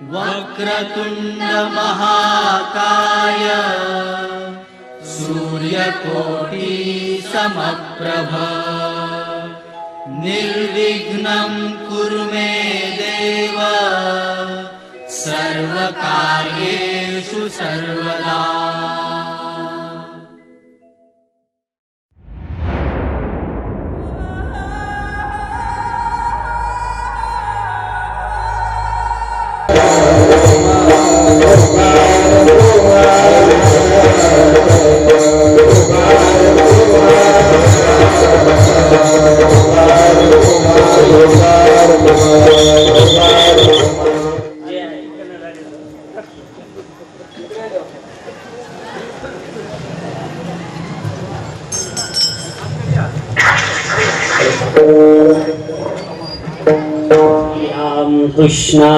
वक्रतुंड महाकाय सूर्यकोटि समप्रभ निर्विघ्नं कुरु मे देव सर्वकार्येषु सर्वदा। कृष्णा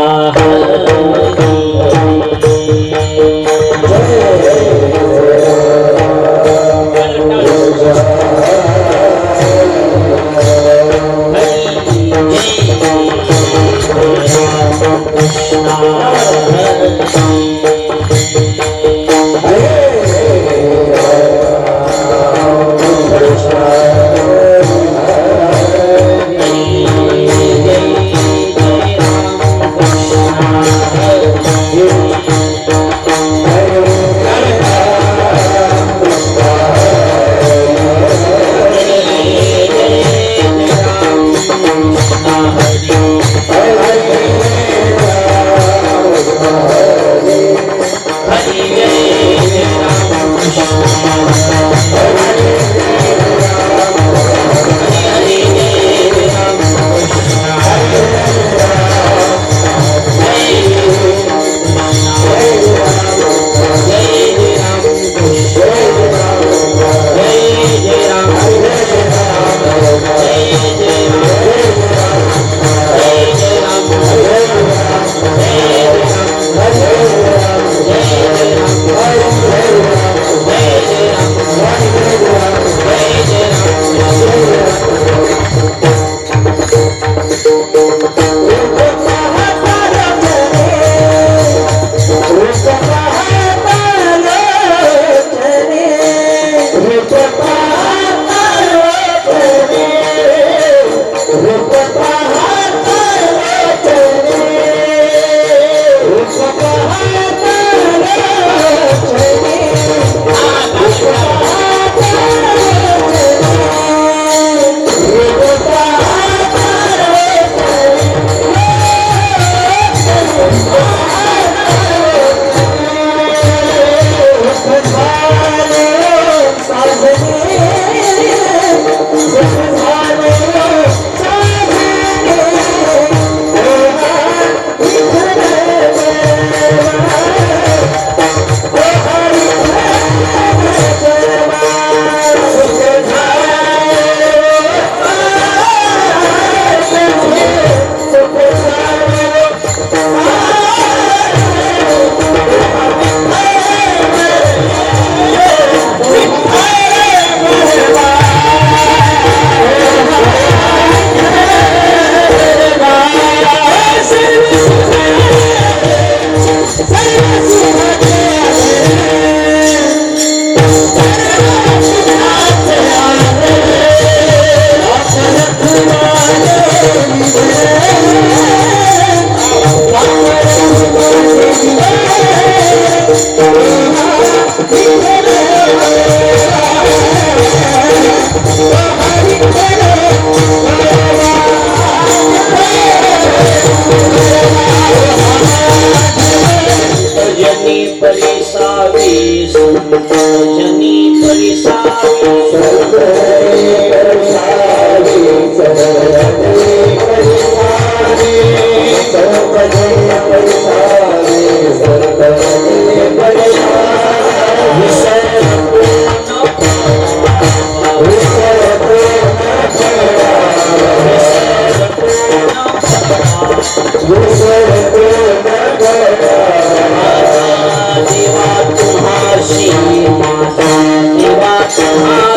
देवा तुम्हारी माता देवा तुम्हारी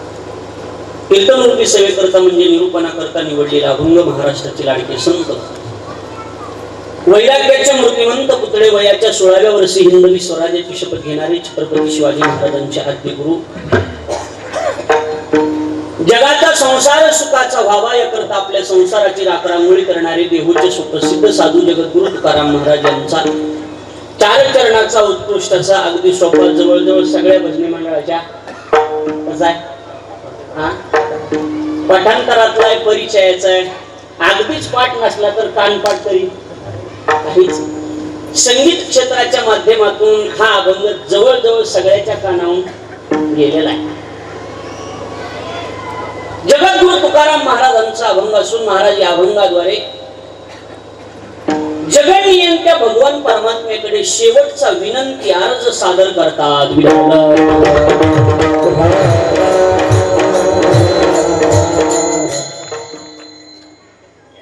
कीर्तनरूपी सेवेकरता म्हणजे निरूपणाकरता निवडलेला अभंग महाराष्ट्राचे लाडके संत, वैराग्याच्या मूर्तिमंत पुतळे, वयाच्या 16व्या वर्षी हिंदवी स्वराज्याची शपथ घेणारे छत्रपती शिवाजी महाराजांचे आद्य गुरु, जगाचा संसार सुखाचा व्हावा याकरता आपल्या संसाराची राखरांगोळी करणारे देहूचे सुप्रसिद्ध साधू जगद्गुरु तुकाराम महाराज यांचा 4 चरणाचा उत्कृष्टाचा अगदी सोपा जवळजवळ सगळ्या भजनी मंडळाच्या कसा आहे पाठांतरातला आहे, परिचयाचा आहे. अगदीच पाठ नसला तर कानपाठ तरी काहीच. संगीत क्षेत्राच्या माध्यमातून हा अभंग जवळजवळ सगळ्याच्या कानावून गेलेला आहे. जगद्गुरु तुकाराम महाराजांचा अभंग असून महाराज या अभंगाद्वारे जगनियंत्या भगवान परमात्म्याकडे शेवटचा विनंती अर्ज सादर करतात.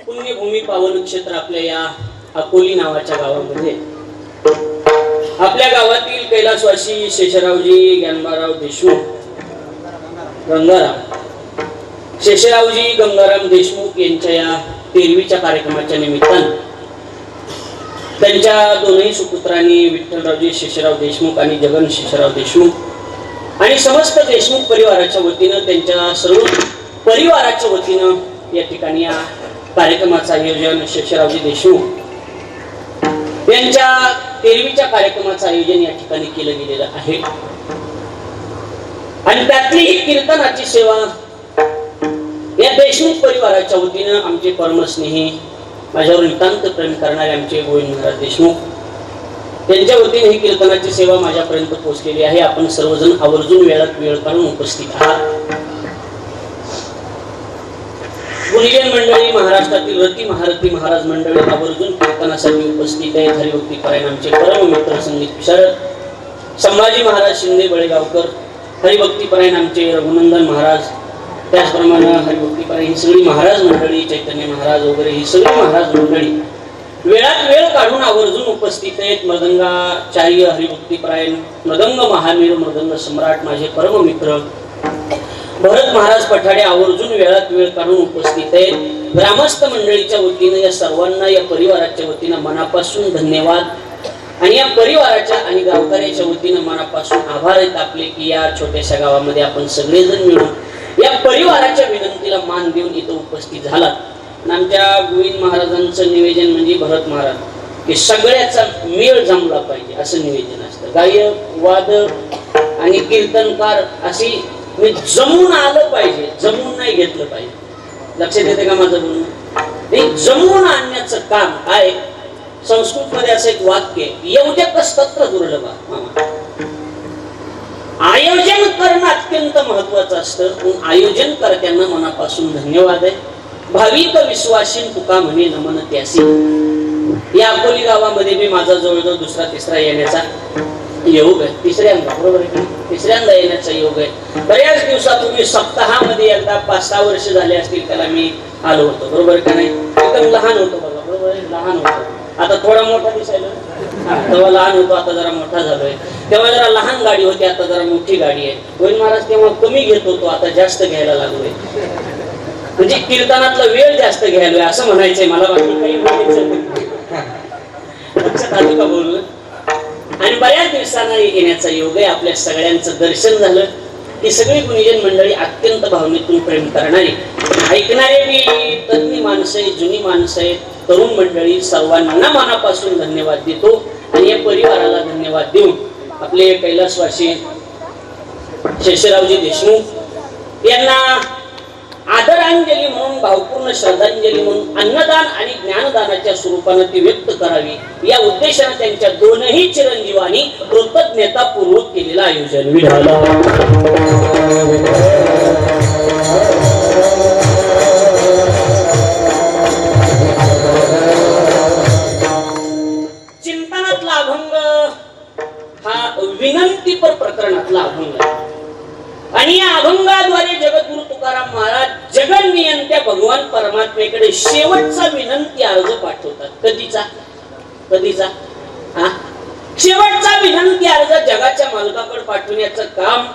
पुण्यभूमी पावन क्षेत्र आपल्या या अकोली नावाच्या गावामध्ये, आपल्या गावातील कैलासवासी शेषरावजी ज्ञानबाराव देशमुख गंगाराम, शेषरावजी गंगाराम देशमुख यांच्या या 13वीच्या कार्यक्रमाच्या निमित्तानं त्यांच्या दोनही सुपुत्रांनी विठ्ठलरावजी शेषराव देशमुख आणि जगन शेषराव देशमुख आणि समस्त देशमुख परिवाराच्या वतीनं, त्यांच्या सर्व परिवाराच्या वतीनं या ठिकाणी या कार्यक्रमाचं आयोजन शेषरावजी देशमुख यांच्या 13वीच्या कार्यक्रमाचं आयोजन या ठिकाणी केलं गेलेलं आहे. आणि त्यातली ही कीर्तनाची सेवा या देशमुख परिवाराच्या वतीनं आमचे परमस्नेही, माझ्यावर नितांत प्रेम करणारे आमचे गोविंद महाराज देशमुख यांच्या वतीने ही कीर्तनाची सेवा माझ्यापर्यंत पोहोचलेली आहे. आपण सर्वजण आवर्जून वेळात वेळ काढून उपस्थित आहात. गुणिजन मंडळी, महाराष्ट्रातील रती महारथी महाराज मंडळी आवर्जून कीर्तनासाठी उपस्थित आहेत. हरिभक्ती परायण आमचे परम मित्र संगीत विशारद संभाजी महाराज शिंदे बळेगावकर, हरिभक्ती परायण आमचे रघुनंदन महाराज, त्याचप्रमाणे हरिभक्ती परायण ही सगळी महाराज मंडळी, चैतन्य महाराज वगैरे ही सगळी महाराज मंडळी वेळात वेळ काढून आवर्जून उपस्थित आहेत. मृदंगाचार्य हरिभक्ती परायण मृदंग महावीर मृदंग सम्राट माझे परम मित्र भरत महाराज पठाडे आवर्जून वेळात वेळ काढून उपस्थित आहेत. ग्रामस्थ मंडळीच्या वतीनं या सर्वांना, या परिवाराच्या वतीनं मनापासून धन्यवाद आणि या परिवाराच्या आणि गावकऱ्याच्या वतीनं मनापासून आभार आहेत आपले की या छोट्याशा गावामध्ये आपण सगळेजण मिळून या परिवाराच्या विनंतीला मान देऊन इथं उपस्थित झालात. आमच्या गोविंद महाराजांचं निवेदन म्हणजे भरत महाराज की सगळ्याचा मेळ जमला पाहिजे असं निवेदन असतं. गायक, वादक आणि कीर्तनकार अशी जमून आलं पाहिजे, जमून नाही घेतलं पाहिजे. लक्षात येते का माझं बोलणं? जमून आणण्याचं काम आहे. संस्कृत मध्ये असं एक वाक्य, योजकच तत्र दुर्लभा. आयोजन करणं अत्यंत महत्वाचं असतं. पण आयोजन करत्यांना मनापासून धन्यवाद आहे. भाविक विश्वासीन तुका म्हणे नमन त्यासी. या अकोली गावामध्ये मी माझा जवळजवळ 2रा-3रा येण्याचा योग आहे. तिसऱ्यांदा, बरोबर आहे, तिसऱ्यांदा येण्याचा योग आहे. बऱ्याच दिवसापूर्वी सप्ताहामध्ये एकदा 5-6 वर्ष झाले असतील त्याला मी आलो होतो, बरोबर का नाही? एकदम लहान होतो बघा, बरोबर आहे, लहान होतो. आता थोडा मोठा दिसायला, तेव्हा लहान होतो, आता जरा मोठा झालोय. तेव्हा जरा लहान गाडी होती, आता जरा मोठी गाडी आहे. गोविंद महाराज तेव्हा कमी घेत होतो, आता जास्त घ्यायला लागलोय. म्हणजे कीर्तनातला वेळ जास्त घ्यायलोय असं म्हणायचंय मला. बाकी काही म्हणायचं लक्षात आलं का बोलणं? आणि बऱ्याच दिवसांना येण्याचा योग आहे. आपल्या सगळ्यांचं दर्शन झालं. ही सगळी गुणीजन मंडळी अत्यंत भावनेतून प्रेम करणारी, ऐकणारे बी तज्ञ माणसं आहेत, जुनी माणसं आहेत, तरुण मंडळी, सर्वांना मनापासून धन्यवाद देतो. आणि या परिवाराला धन्यवाद देऊन आपले कैलासवासी शेषरावजी देशमुख यांना आदरांजली म्हणून, भावपूर्ण श्रद्धांजली म्हणून अन्नदान आणि ज्ञानदानाच्या स्वरूपाने ती व्यक्त करावी या उद्देशाने त्यांच्या दोनही चिरंजीवांनी कृतज्ञतापूर्वक केलेलं आयोजन. चिंतनातला अभंग हा विनंतीपर प्रकरणातला अभंग आहे. आणि या अभंगाद्वारे जगद्गुरु तुकाराम महाराज जगनियंत्या भगवान परमात्मेकडे शेवटचा विनंती अर्ज पाठवतात. कधीचा शेवटचा विनंती अर्ज जगाच्या मालकाकडे पाठवण्याचं काम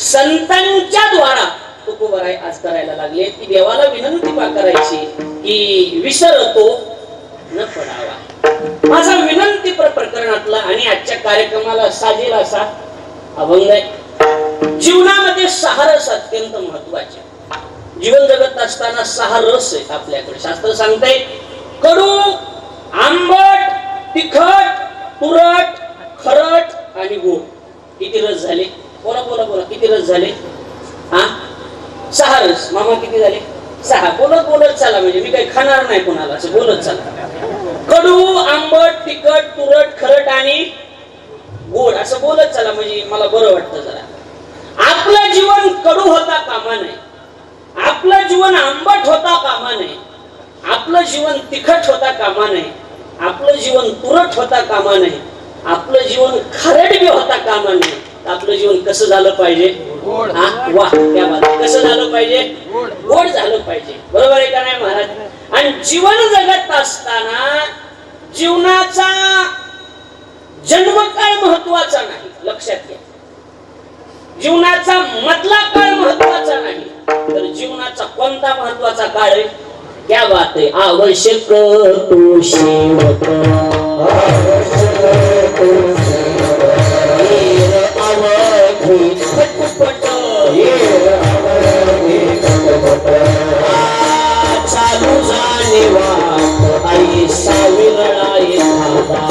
संतांच्या द्वारा तुकोबराय आज करायला लागले की देवाला विनंती करायची की विसरतो न पडावा. माझा विनंती प्रकरणातला आणि आजच्या कार्यक्रमाला साजेल असा अभंग आहे. जीवनामध्ये 6 रस अत्यंत महत्वाचे. जीवन जगत असताना 6 रस आहेत आपल्याकडे. शास्त्र सांगते कडू, आंबट, तिखट, तुरट, खरट आणि गोड. किती रस झाले? बोला बोला बोला, किती रस झाले? 6 रस. मामा किती झाले? 6. बोलत बोलत चला, म्हणजे मी काही खाणार नाही कोणाला, असं बोलत चला. कडू, आंबट, तिखट, तुरट, खरट आणि गोड असं बोलत चला, म्हणजे मला बरं वाटतं जरा. आपलं जीवन कडू होता कामा नये, आपलं जीवन आंबट होता कामा नये, आपलं जीवन तिखट होता कामा नये, आपलं जीवन तुरट होता कामा नये, आपलं जीवन खरट बी होता कामा नये. आपलं जीवन कसं झालं पाहिजे? वाह, त्या बात. कसं झालं पाहिजे? गोड झालं पाहिजे. बरोबर आहे का नाही महाराज? आणि जीवन जगत असताना जीवनाचा जन्मकाळ महत्वाचा नाही, लक्षात घ्या. जीवनाचा मधला काळ महत्वाचा नाही, तर जीवनाचा कोणता महत्वाचा काळ आहे? क्या बात आहे. आवश्यक तो शेवट, चालू जाणे वाट आई साविरळा एखादा.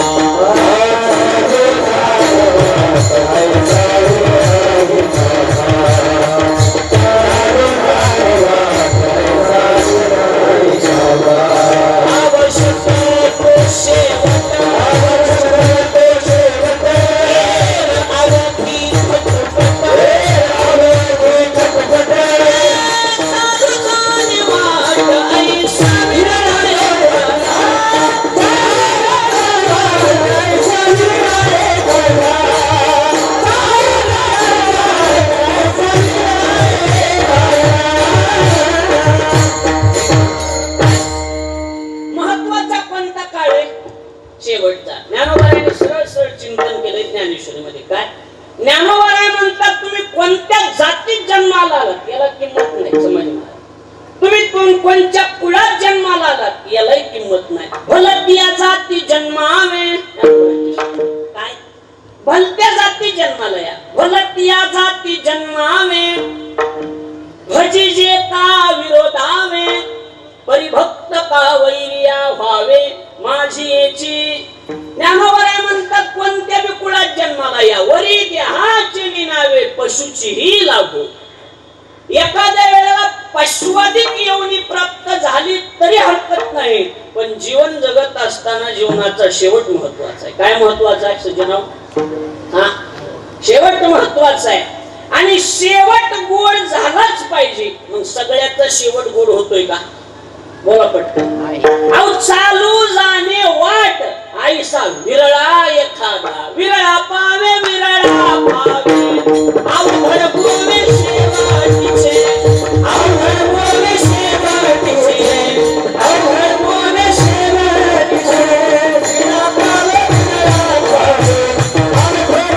शेवटचा. ज्ञानोबाराने सरळ सरळ चिंतन केलंय ज्ञानेश्वरीमध्ये. काय ज्ञानोबाराय म्हणतात, तुम्ही कोणत्या जातीत जन्माला आलात याला किंमत नाही. समजलं? तुम्ही कोणत्या कुळात जन्माला आलात यालाही किंमत नाही. भलत्या जाती जन्मावे. काय भलत्या जाती जन्माला या, भलत्या जाती जन्मावे, भजिजे का विरोधावे, परिभक्त का वैर्या व्हावे माझी याची. ज्ञानोबाराय म्हणतात, कोणत्या बी कुळात जन्माला या, वरी देहाची नावे पशुचीही लागो. एखाद्या वेळेला पशुवादिक योनी प्राप्त झाली तरी हरकत नाही, पण जीवन जगत असताना जीवनाचा शेवट महत्वाचा आहे. काय महत्वाचा आहे सज्जनाओ? शेवट महत्वाचा आहे. आणि शेवट गोड झालाच पाहिजे. मग सगळ्याचा शेवट गोड होतोय का? बोला पटकन. अहो चालू जाणे वाट आईसा विरळा एखादा, विरळा पावे विरळा पावे, अवघड बोले शेवटीचे, अवघड बोले शेवटीचे, अवघड बोले शेवटीचे, विरळा पावे विरळा पावे, अवघड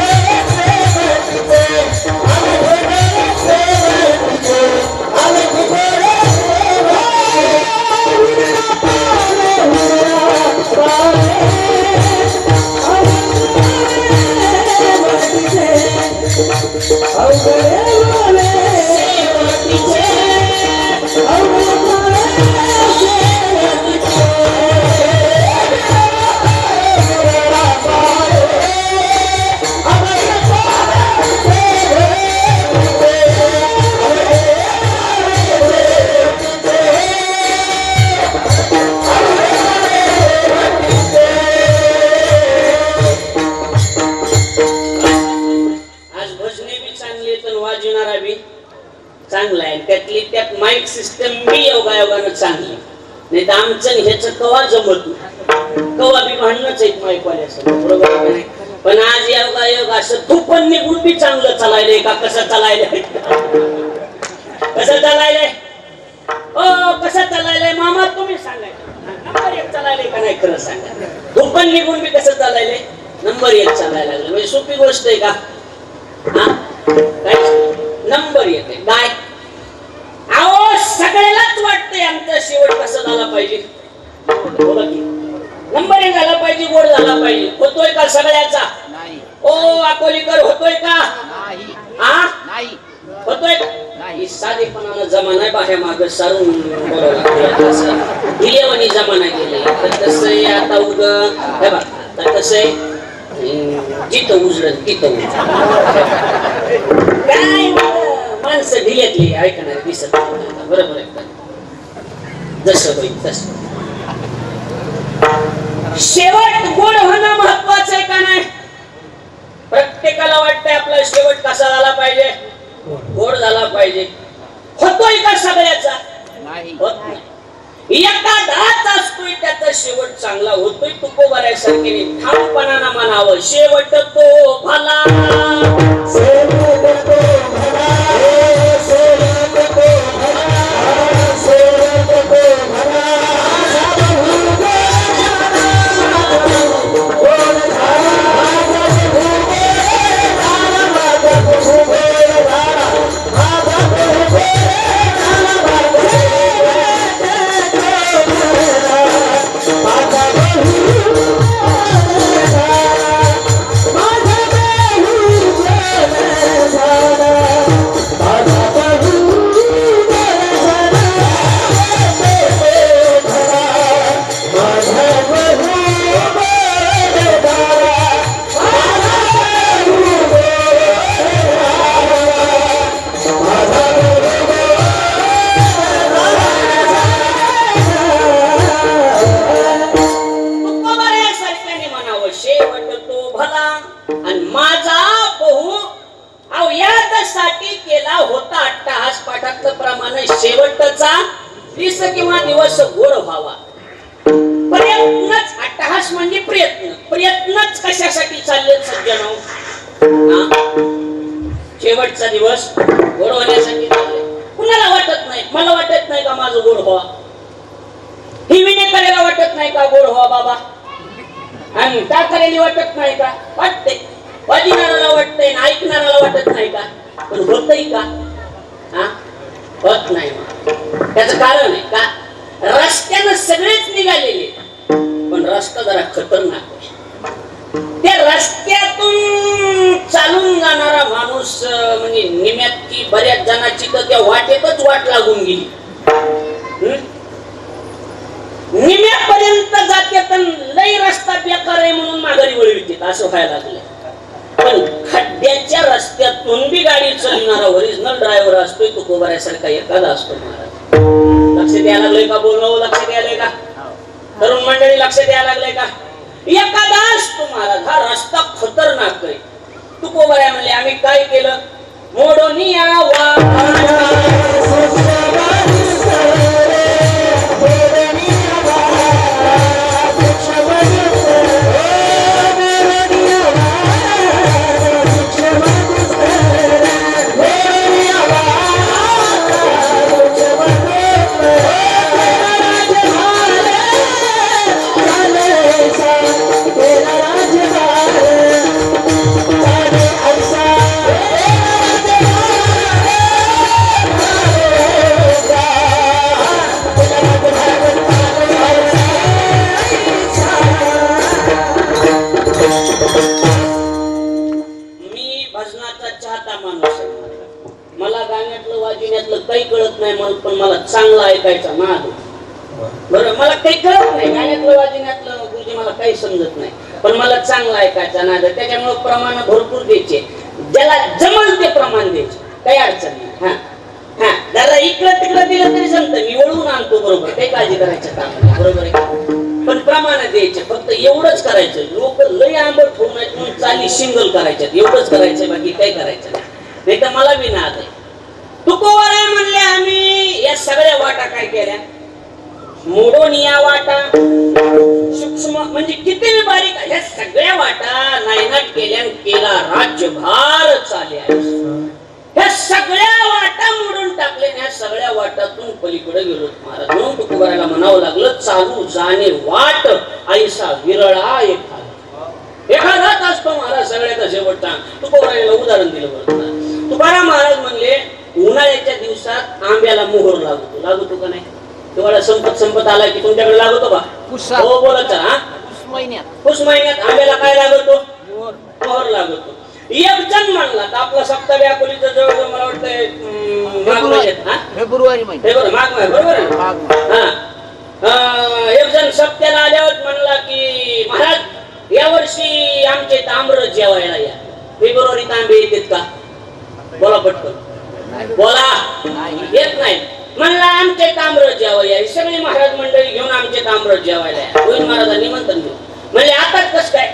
शेवटीचे, अवघड शेवटीचे, अवघड चांगला आहे. त्यातली त्यात माईक सिस्टम बी योगायोगानं चांगली, नाही तर आमचं ह्याचं कवा जमत नाही. कवा बी भांडणच आहेत माईकवाल्यासमोर, बरोबर नाही? पण आज योगायोग असं तुपण निघून बी चांगलं चालायलंय का? कसं चालायलंय? कसं चालायलंय? ओ कसं चालायलंय मामा तुम्ही सांगायचं. नंबर 1 चालायलंय का नाही खरं सांगा. तुपण निघून बी कसं चालायलंय? नंबर 1 चालायला लागलं. म्हणजे सोपी गोष्ट आहे का? काय नंबर 1 आहे. काय शेवट कसा झाला पाहिजे? बोला की. नंबरिंग झाला पाहिजे, गोड झाला पाहिजे. होतोय का सगळ्याचा? नाही. ओ अकोलीकर, होतोय का? नाही. हा नाही. होतोय का? नाही. साधेपणाला जमाना बाहेर माग सारून दिलेवानी जमाना गेले. तर कसं आहे आता उग हे बघ, आता कसं आहे जिथं उजळ तिथं उजळ काय माणसं ढिल्यातली ऐकणार दिसत नाही. बरोबर आहे का? जसं होईल तसं. शेवट गोड होणं महत्वाचं आहे का नाही? प्रत्येकाला वाटतंय आपला शेवट कसा झाला पाहिजे? गोड झाला पाहिजे. होतोय का सगळ्याचा? नाही. होत नाही. एखादाच असतोय त्याचा शेवट चांगला होतोय. तुकोबाऱ्यासारखे ठामपणानं म्हणावं, शेवट तो भला. शेवटचा 20 किंवा दिवस गोड व्हावा. प्रयत्नच अट्टहास म्हणजे प्रयत्न. प्रयत्नच कशासाठी चालले सज्जनो? शेवटचा दिवस गोड होण्यासाठी चालले. कुणाला वाटत नाही? मला वाटत नाही का माझं गोड व्हावा? ही विनेकऱ्याला वाटत नाही का गोड व्हावा बाबा? आणि टाकरेली वाटत नाही का? वाटते. वाजणाऱ्याला वाटतंय, ऐकणाऱ्याला वाटत नाही का? पण होतय का? होत नाही. त्याचं कारण आहे का? रस्त्यानं सगळेच निघालेले, पण रस्ता जरा खतरनाक आहे. त्या रस्त्यातून चालून जाणारा माणूस म्हणजे निम्यात की बऱ्याच जणांची तर त्या वाटेतच वाट लागून गेली. निम्यापर्यंत जाते तर लई रस्ता बेकार आहे म्हणून माघारी वळविते. असं व्हायला लागलं. पण खड्ड्याच्या रस्त्यातून बी गाडी चालणारा ओरिजिनल ड्रायव्हर असतोय तुकोबाऱ्यासारखा एखादा असतो महाराज. लक्ष द्यायला लागलंय का? बोलणं लक्ष द्यायला का? तरुण मंडळी लक्ष द्यायला लागलंय का? एखादा असतो महाराज. हा रस्ता खतरनाक आहे. तुकोबाऱ्या म्हणले आम्ही काय केलं? मोडून यावा पण मला चांगला ऐकायचा नाद. बरं, मला काही कळत नाही गाण्यातलं वाजण्यातलं गुरुजी, मला काही समजत नाही, पण मला चांगला ऐकायचा नाद. त्याच्यामुळे प्रमाण भरपूर द्यायचे. ज्याला जमल ते प्रमाण द्यायचे, काही अडचण नाही. हा जरा इकडं तिकडं दिलं तरी जमतं, मी वळवून आणतो. बरोबर, काही काळजी करायचं काम नाही. बरोबर आहे, पण प्रमाण द्यायचे. फक्त एवढंच करायचं. लोक लय आंबट होऊ नये म्हणून चाली सिंगल करायच्यात. एवढंच करायचं, बाकी काही करायचं नाही. तर मला बी नाद आहे. तुकोबाऱ्या म्हणले आम्ही या सगळ्या वाटा काय केल्या? मोडून या वाटा. सूक्ष्म म्हणजे किती बारीक, ह्या सगळ्या वाटा नायनाट केल्या. केला राज्यभार चालल्या. ह्या सगळ्या वाटा मोडून टाकल्या. ह्या सगळ्या वाटातून पलीकडे गेलो महाराज. म्हणून तुकोबाऱ्याला म्हणावं लागलं, चालू जाणे वाट ऐसा विरळा एखादाच असतो महाराज सगळ्याचा शेवटचा. तुकोबाऱ्याला उदाहरण दिलं बरं. तुकाराम महाराज म्हणले उन्हाळ्याच्या दिवसात आंब्याला मोहर लागतो. लागतो का नाही? तेवढा संपत आला की तुमच्याकडे लागतो का? पुसा. हो बोलत चला. हा महिन्यात पुस महिन्यात आंब्याला काय लागतो? मोहर लागतो. एक जण म्हणला तर आपला सप्ता व्याकुलीचं जवळ मला वाटतंय माघ महिन्यात. हा फेब्रुवारी महिन्यात. हे बरं माघ महिना बरोबर आहे. हा एक जण सप्त्याला आल्यावर म्हणला की महाराज या वर्षी आमचे तांब्र जेवायला या. फेब्रुवारीत आंबे येतात का? बोला पटकन बोला. येत नाही. म्हणला आमचे तांब्र जेवायला या. सगळी महाराज मंडळी घेऊन आमचे तांब्र जेवायला या. गोविंद महाराजांनी निमंत्रण देऊ. म्हणजे आताच कसं काय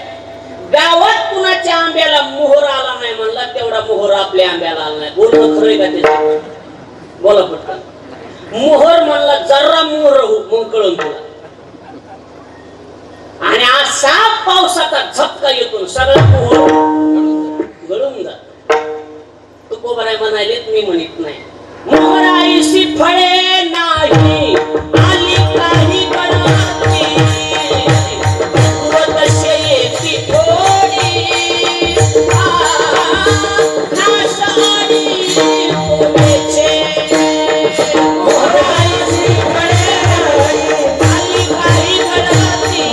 गावात कुणाच्या आंब्याला मोहर आला नाही म्हणला तेवढा मोहर आपल्या आंब्याला आला नाही. बोलणं खरंय का ते? बोला पटकन. मोहर म्हणला जरा मोहर हो मग कळून तुला. आणि असा पावसाचा झपका येतो सगळं मोहर गळून जात. तू कोबराय म्हणाले मी म्हणत नाही. मोहराईशी फळे नाही आली काही कणाची तसे येती थोडी नाशाडी कोमेचे. मोहराईशी फळे नाही आली काही कणाची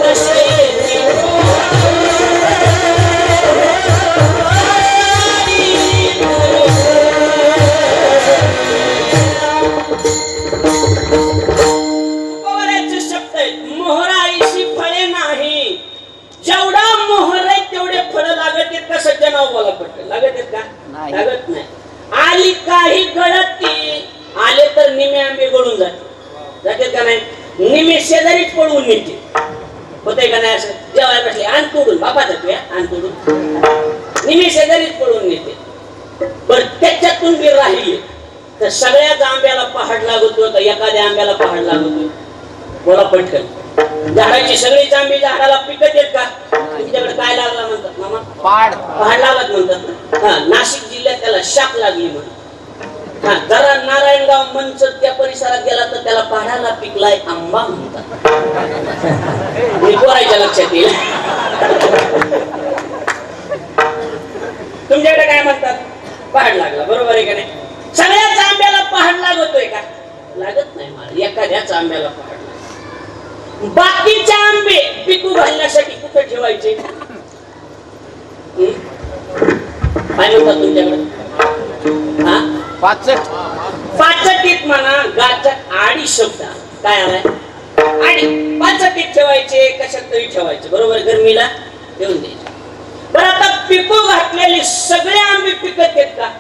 तसे येती लागत नाही. आली काही गळती आले तर निमे आंबे गळून जाते का नाही? निमे शेजारीच पळवून नेते. होते का नाही? असं जेवायला बसले आण तोडून बापाचा तुया आण तोडून निमे शेजारीच पळवून नेते. पण त्याच्यातून बी राहिली तर सगळ्याच आंब्याला पहाड लागतो का एखाद्या आंब्याला पहाड लागतोय? बोला पटकन. झाडाची सगळीच आंबे झाडाला पिकत येत का? तुमच्याकडे काय लागला म्हणतात मामा? पहाड लागत म्हणतात. हा नाशिक जिल्ह्यात त्याला शाप लागली म्हणून. हा जरा नारायणगाव मंचर त्या परिसरात गेला तर त्याला पहाडाला पिकलाय आंबा म्हणतात. मी बोलायच्या लक्षात येईल. तुमच्याकडे काय म्हणतात? पहाड लागला. बरोबर आहे का नाही? सगळ्याच आंब्याला पहाड लागतोय का? लागत नाही मला. एखाद्याच आंब्याला पहाड. बाकीचे आंबे पिकू घालण्यासाठी कुठे ठेवायचे? काय म्हणतात तुमच्याकडे? हा पाचटीत म्हणा. गाच्यात आडी शब्द काय आलाय? आडी. पाचटीत ठेवायचे कशात तरी ठेवायचे. बरोबर गरमीला ठेवून द्यायचे. बरं आता पिकू घातलेले सगळे आंबे पिकत आहेत का?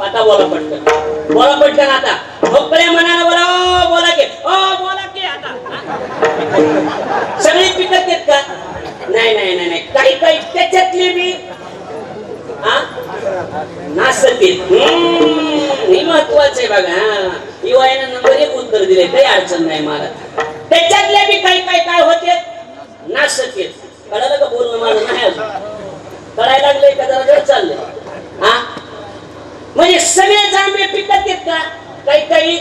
आता बोला पटकन. बोला पटकन आता. मोकळ्या मनाला बोला. बोला की बोला की आता. सगळी पिकत आहेत का? नाही नाही नाही नाही. काही काही त्याच्यातले बी नासतील. हे महत्वाचं आहे बघा. युवायानं नंबर 1 उत्तर दिले. काही अडचण नाही मला. त्याच्यातले बी काही काही काय होते? नासतील. कळालं का बोलणं माझं? नाही अजून कळायला लागलंय का? जरा जर चाललंय. हा म्हणजे सगळेच आंबे पिकत आहेत का? काही काही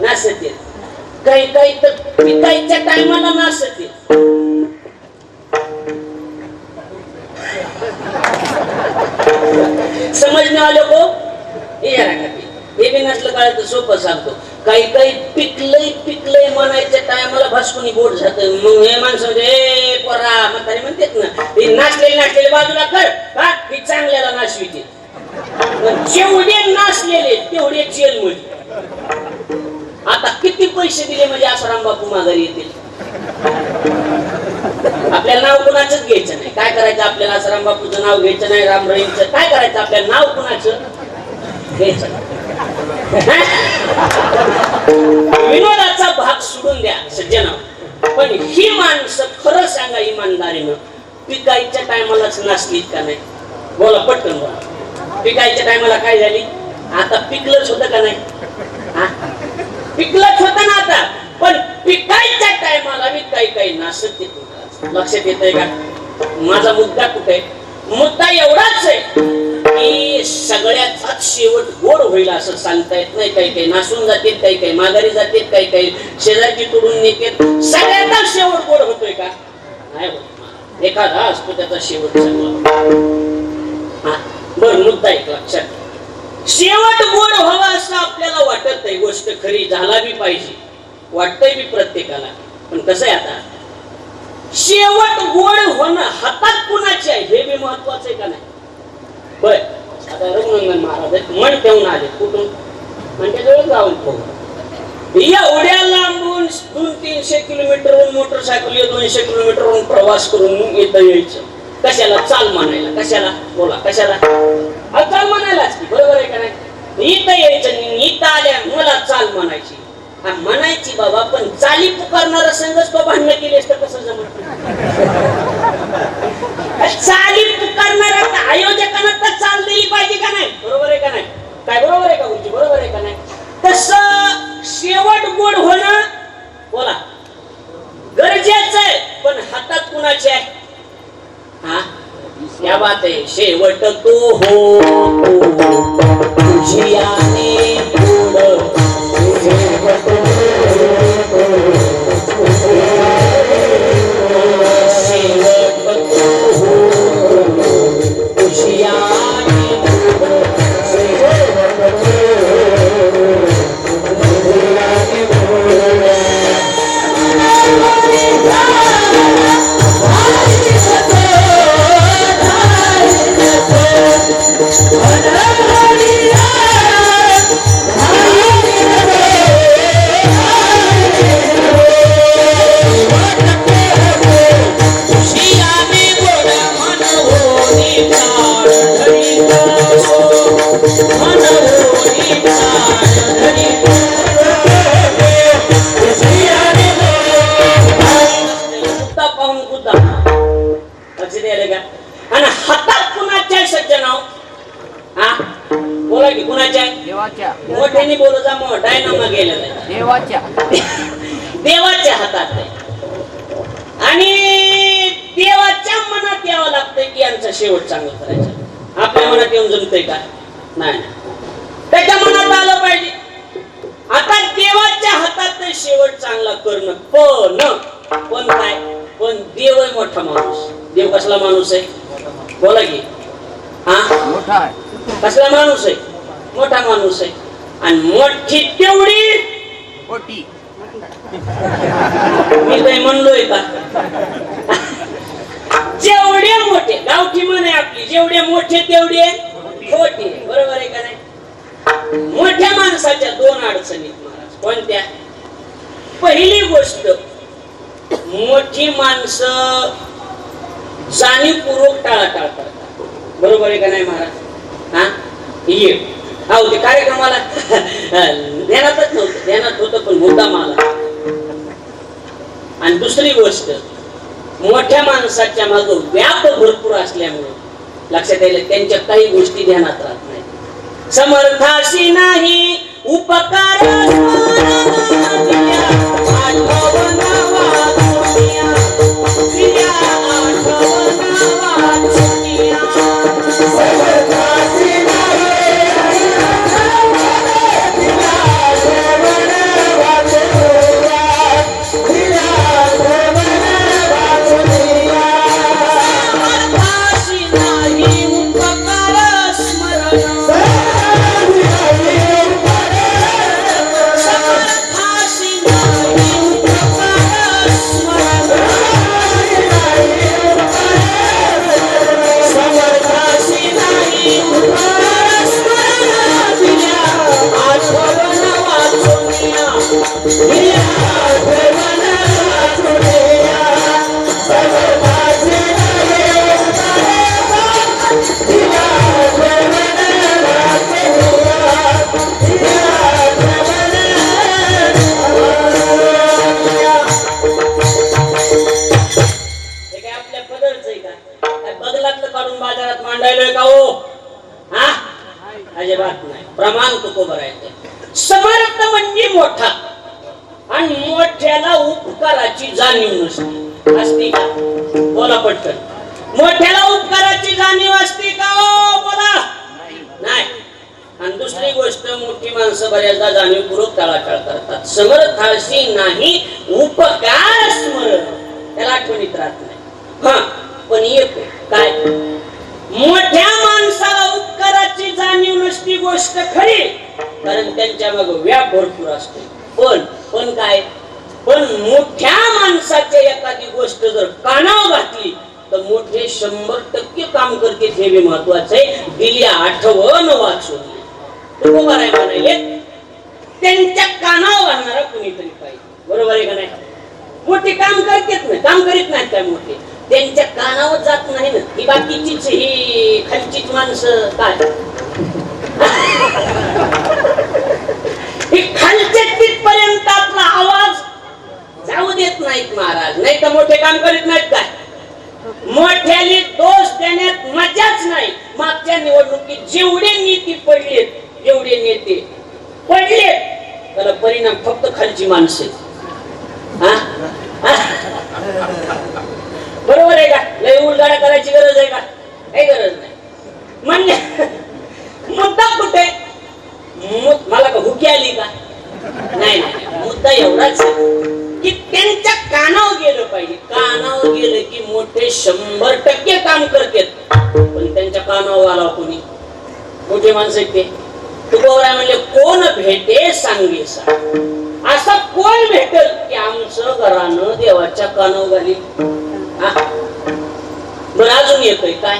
नासत आहेत. काही काही तर पिकायच्या टायमाला नासत आहेत. समजणे आलो को? हे बी नसलं काय तर सोपं सांगतो. काही काही पिकलंय म्हणायच्या टायमाला भासकुनी बोट जात. मग हे माणसं ए पोरा म्हातारी म्हणतात ना ते नाचलेले बाजूला कर का ही चांगल्याला नाशविते. जेवढे नाचलेले तेवढे जेल मध्ये. आता किती पैसे दिले म्हणजे आसाराम बापू माघारी येतील? आपल्याला नाव कुणाचंच घ्यायचं नाही. काय करायचं आपल्याला? आसाराम बापूचं नाव घ्यायचं नाही. रामराईंचं काय करायचं? आपल्याला नाव कुणाचं घ्यायचं नाही. विनोदाचा भाग सोडून द्या सज्जन. पण ही माणसं खरं सांगा इमानदारीनं पिकायच्या टायमालाच नाचलीत का नाही? बोला पटकन बोला. पिकायच्या टायमाला काय झाली? आता पिकलंच होतं का नाही? पिकलंच होतं ना आता. पण पिकायच्या टायमाला मी काही नासत येतो. लक्षात येतंय का? माझा मुद्दा कुठे आहे? मुद्दा एवढाच आहे की सगळ्याचाच शेवट गोड होईल असं सांगता येत नाही. काही काही नासून जातील, काही काही माघारी जातील, काही काही शेजारची तोडून नेतात. सगळ्याचा शेवट गोड होतोय का? नाही होत. एखादा असतो त्याचा शेवट चांगला. बर मुद्दा एक लक्षात. शेवट गोड व्हावा असं आपल्याला वाटत आहे. गोष्ट खरी झाला बी पाहिजे, वाटतंय बी प्रत्येकाला. पण कसं आहे आता, शेवट गोड होणं हातात कुणाचे आहे हे बी महत्वाचं आहे का नाही? बर, आता रघुनंदन महाराज मन ठेवून आले कुठून? म्हणजे जवळ जाऊन एवढ्या लांबून 200-300 किलोमीटरवरून मोटरसायकल 200 किलोमीटरवरून प्रवास करून इथं यायचं. कशाला? चाल म्हणायला. कशाला? बोला कशाला? चाल म्हणायलाच की, बरोबर आहे का नाही? इथं यायचं, इथं आल्या मला चाल म्हणायची. म्हणायची बाबा, पण चाली पुकारणारा संघच तो भांडण केली असतं कसं जमत? चाली पुकारणारा आयोजकांना तर चाल दिली पाहिजे का नाही? बरोबर आहे का नाही? काय बरोबर आहे का गुरुजी? बरोबर आहे का नाही? तसं शेवट गोड होणं बोला गरजेचं आहे, पण हातात कुणाचे आहे? हा, क्या बात आहे. शेवट तो हो तुझियाने गोड, शेवट आणि हातात कुणाच्या सज्जनाव? हा, बोला की कुणाच्या? देवाच्या. मोठ्याने बोलू जा, मग डायनामा गेलेला आहे. देवाच्या. देवाच्या हातात आहे. आणि देवाच्या मनात यावं लागतंय की यांचा शेवट चांगला करायचा. आपल्या मनात येऊन जमतंय का? नाही, त्याच्या मनात आलं पाहिजे. आता देवाच्या हातात शेवट चांगला करणं. पण काय? पण देव आहे मोठा माणूस. देव कसला माणूस आहे? बोला की. हा, मोठा आहे. कसला माणूस आहे? मोठा माणूस आहे. आणि मोठी तेवढी कोटी. मी काही म्हणलोय का? जेवढे मोठे, गावठी म्हण आहे आपली, जेवढे मोठे तेवढे खोटे. बरोबर आहे का नाही? मोठ्या माणसाच्या 2 अडचणीत महाराज. कोणत्या? पहिली गोष्ट, मोठी माणसं जाणीवपूर्वक टाळाटाळ करतात. बरोबर आहे का नाही महाराज? हा, ये ते कार्यक्रमाला ध्यानातच नव्हतं, ध्यानात होतं पण मुद्दाम आला. आणि दुसरी गोष्ट, मोठ्या माणसाच्या मागे व्याप भरपूर असल्यामुळे लक्षात येईल त्यांच्या काही गोष्टी ध्यानात राहत नाही. समर्थाशी नाही उपकार प्रमाण तुको भरायचं. समर्थ म्हणजे मोठा, आणि मोठ्याला उपकाराची जाणीव नसते. असते का? बोला पटकन. मोठ्याला उपकाराची जाणीव असते का? बोला नाही. आणि दुसरी गोष्ट, मोठी माणसं बऱ्याचदा जाणीवपूर्वक टाळाटाळ करतात. समर्थाशी नाही उपकार स्मरण, त्याला आठवणीत राहत नाही. हा, पण एक काय, मोठ्या माणसाला उपकाराची जाणीव नसते नसती गोष्ट खरी, कारण त्यांच्या मग व्याप भरपूर असतो. पण काय, पण मोठ्या माणसाच्या एखादी गोष्ट जर कानावर घातली तर मोठे 100% काम करते. हे बी महत्वाचं आहे. दिली आठवण वाचून तुकोबा राय म्हणाले, त्यांच्या कानावर घालणारा कुणीतरी पाहिजे. बरोबर आहे का नाही? मोठे काम करतेच नाही, काम करीत नाहीत काय मोठे, त्यांच्या कानावर जात नाही ना. ही बाकीचीच ही खालचीच माणसं काय ही खालच्या तिथपर्यंत आपला आवाज जाऊ देत नाहीत महाराज. नाही तर मोठे काम करीत नाहीत काय. मोठ्याने दोष देण्यात मजाच नाही. मागच्या निवडणुकीत जेवढे नेते पडलेत, जेवढे नेते पडलेत, त्याला परिणाम फक्त खालची माणसं. बरोबर आहे का? लय उलगाडा करायची गरज आहे का? काही गरज नाही. म्हणजे मुद्दा कुठे, मला का हुकी आली का? नाही, मुद्दा एवढाच की त्यांच्या कानावर गेलं पाहिजे. कानावर गेलं की मोठे 100% काम करतात. पण त्यांच्या कानावर आला कोणी, मोठे माणसं आहेत ते. तुकोबा म्हणले, कोण भेटे सांगे सा. असा कोण भेटेल की आमचं घरानं देवाच्या कानावर घाली. बरं, अजून येतोय काय,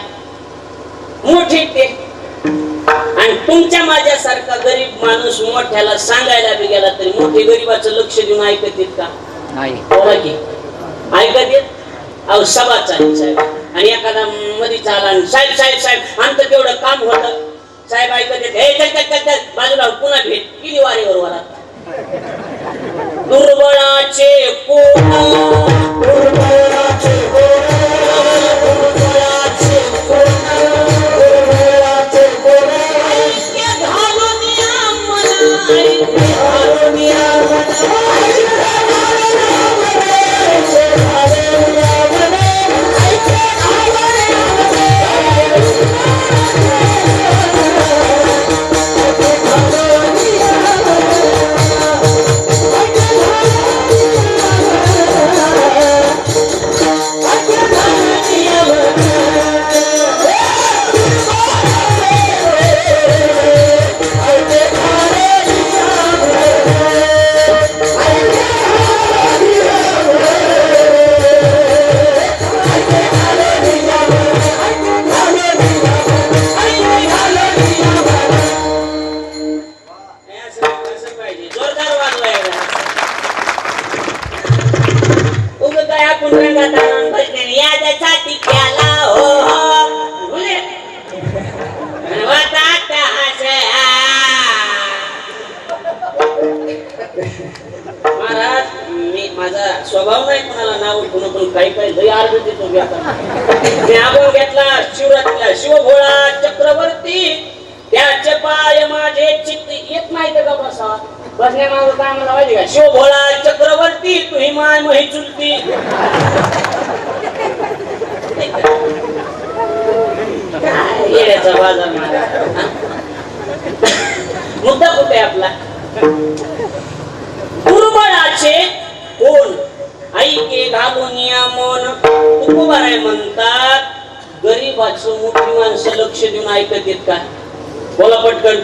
मोठे ते. आणि तुमच्या माझ्यासारखा गरीब माणूस मोठ्याला सांगायला बी गेला तरी मोठे गरीबाचं लक्ष देऊन ऐकत येत का? नाही. बोला की ऐकत येत. अहो, सभा चालेल साहेब, आणि एखादा मध्ये चाला, साहेब साहेब साहेब आमचं तेवढं काम होतं. साहेब ऐकत येत, हे बाजूला पुन्हा भेट. किती वारेवर वरात. दुर्बळाचे कोण, दुर्बळाचे कोण, दुर्बळाचे कोण, दुर्बळाचे कोण. ऐक्य घालून या मना, ऐक्य घालून या मना. महाराज, माझा स्वभाव नाही कोणाला नाव ठेवून, काही काही लय अर्ज देतो. मी आपण घेतला शिवरात्रीला, शिवभोळा चक्रवर्ती त्याचे पाय माझे चित्त येत नाही का बसा. बसण्या मागं काय मला माहिती का? शिवभोळा चक्रवर्ती तुही माय मही चुलती. येण्याचा बाजार माझा. मुद्दा कुठे आपला? दुर्बळाचे कोण, ऐके घालून या मन. तुकोबा राय म्हणतात, गरीबाचं मोठी माणसं लक्ष देऊन ऐकत येत का? बोला पटकन,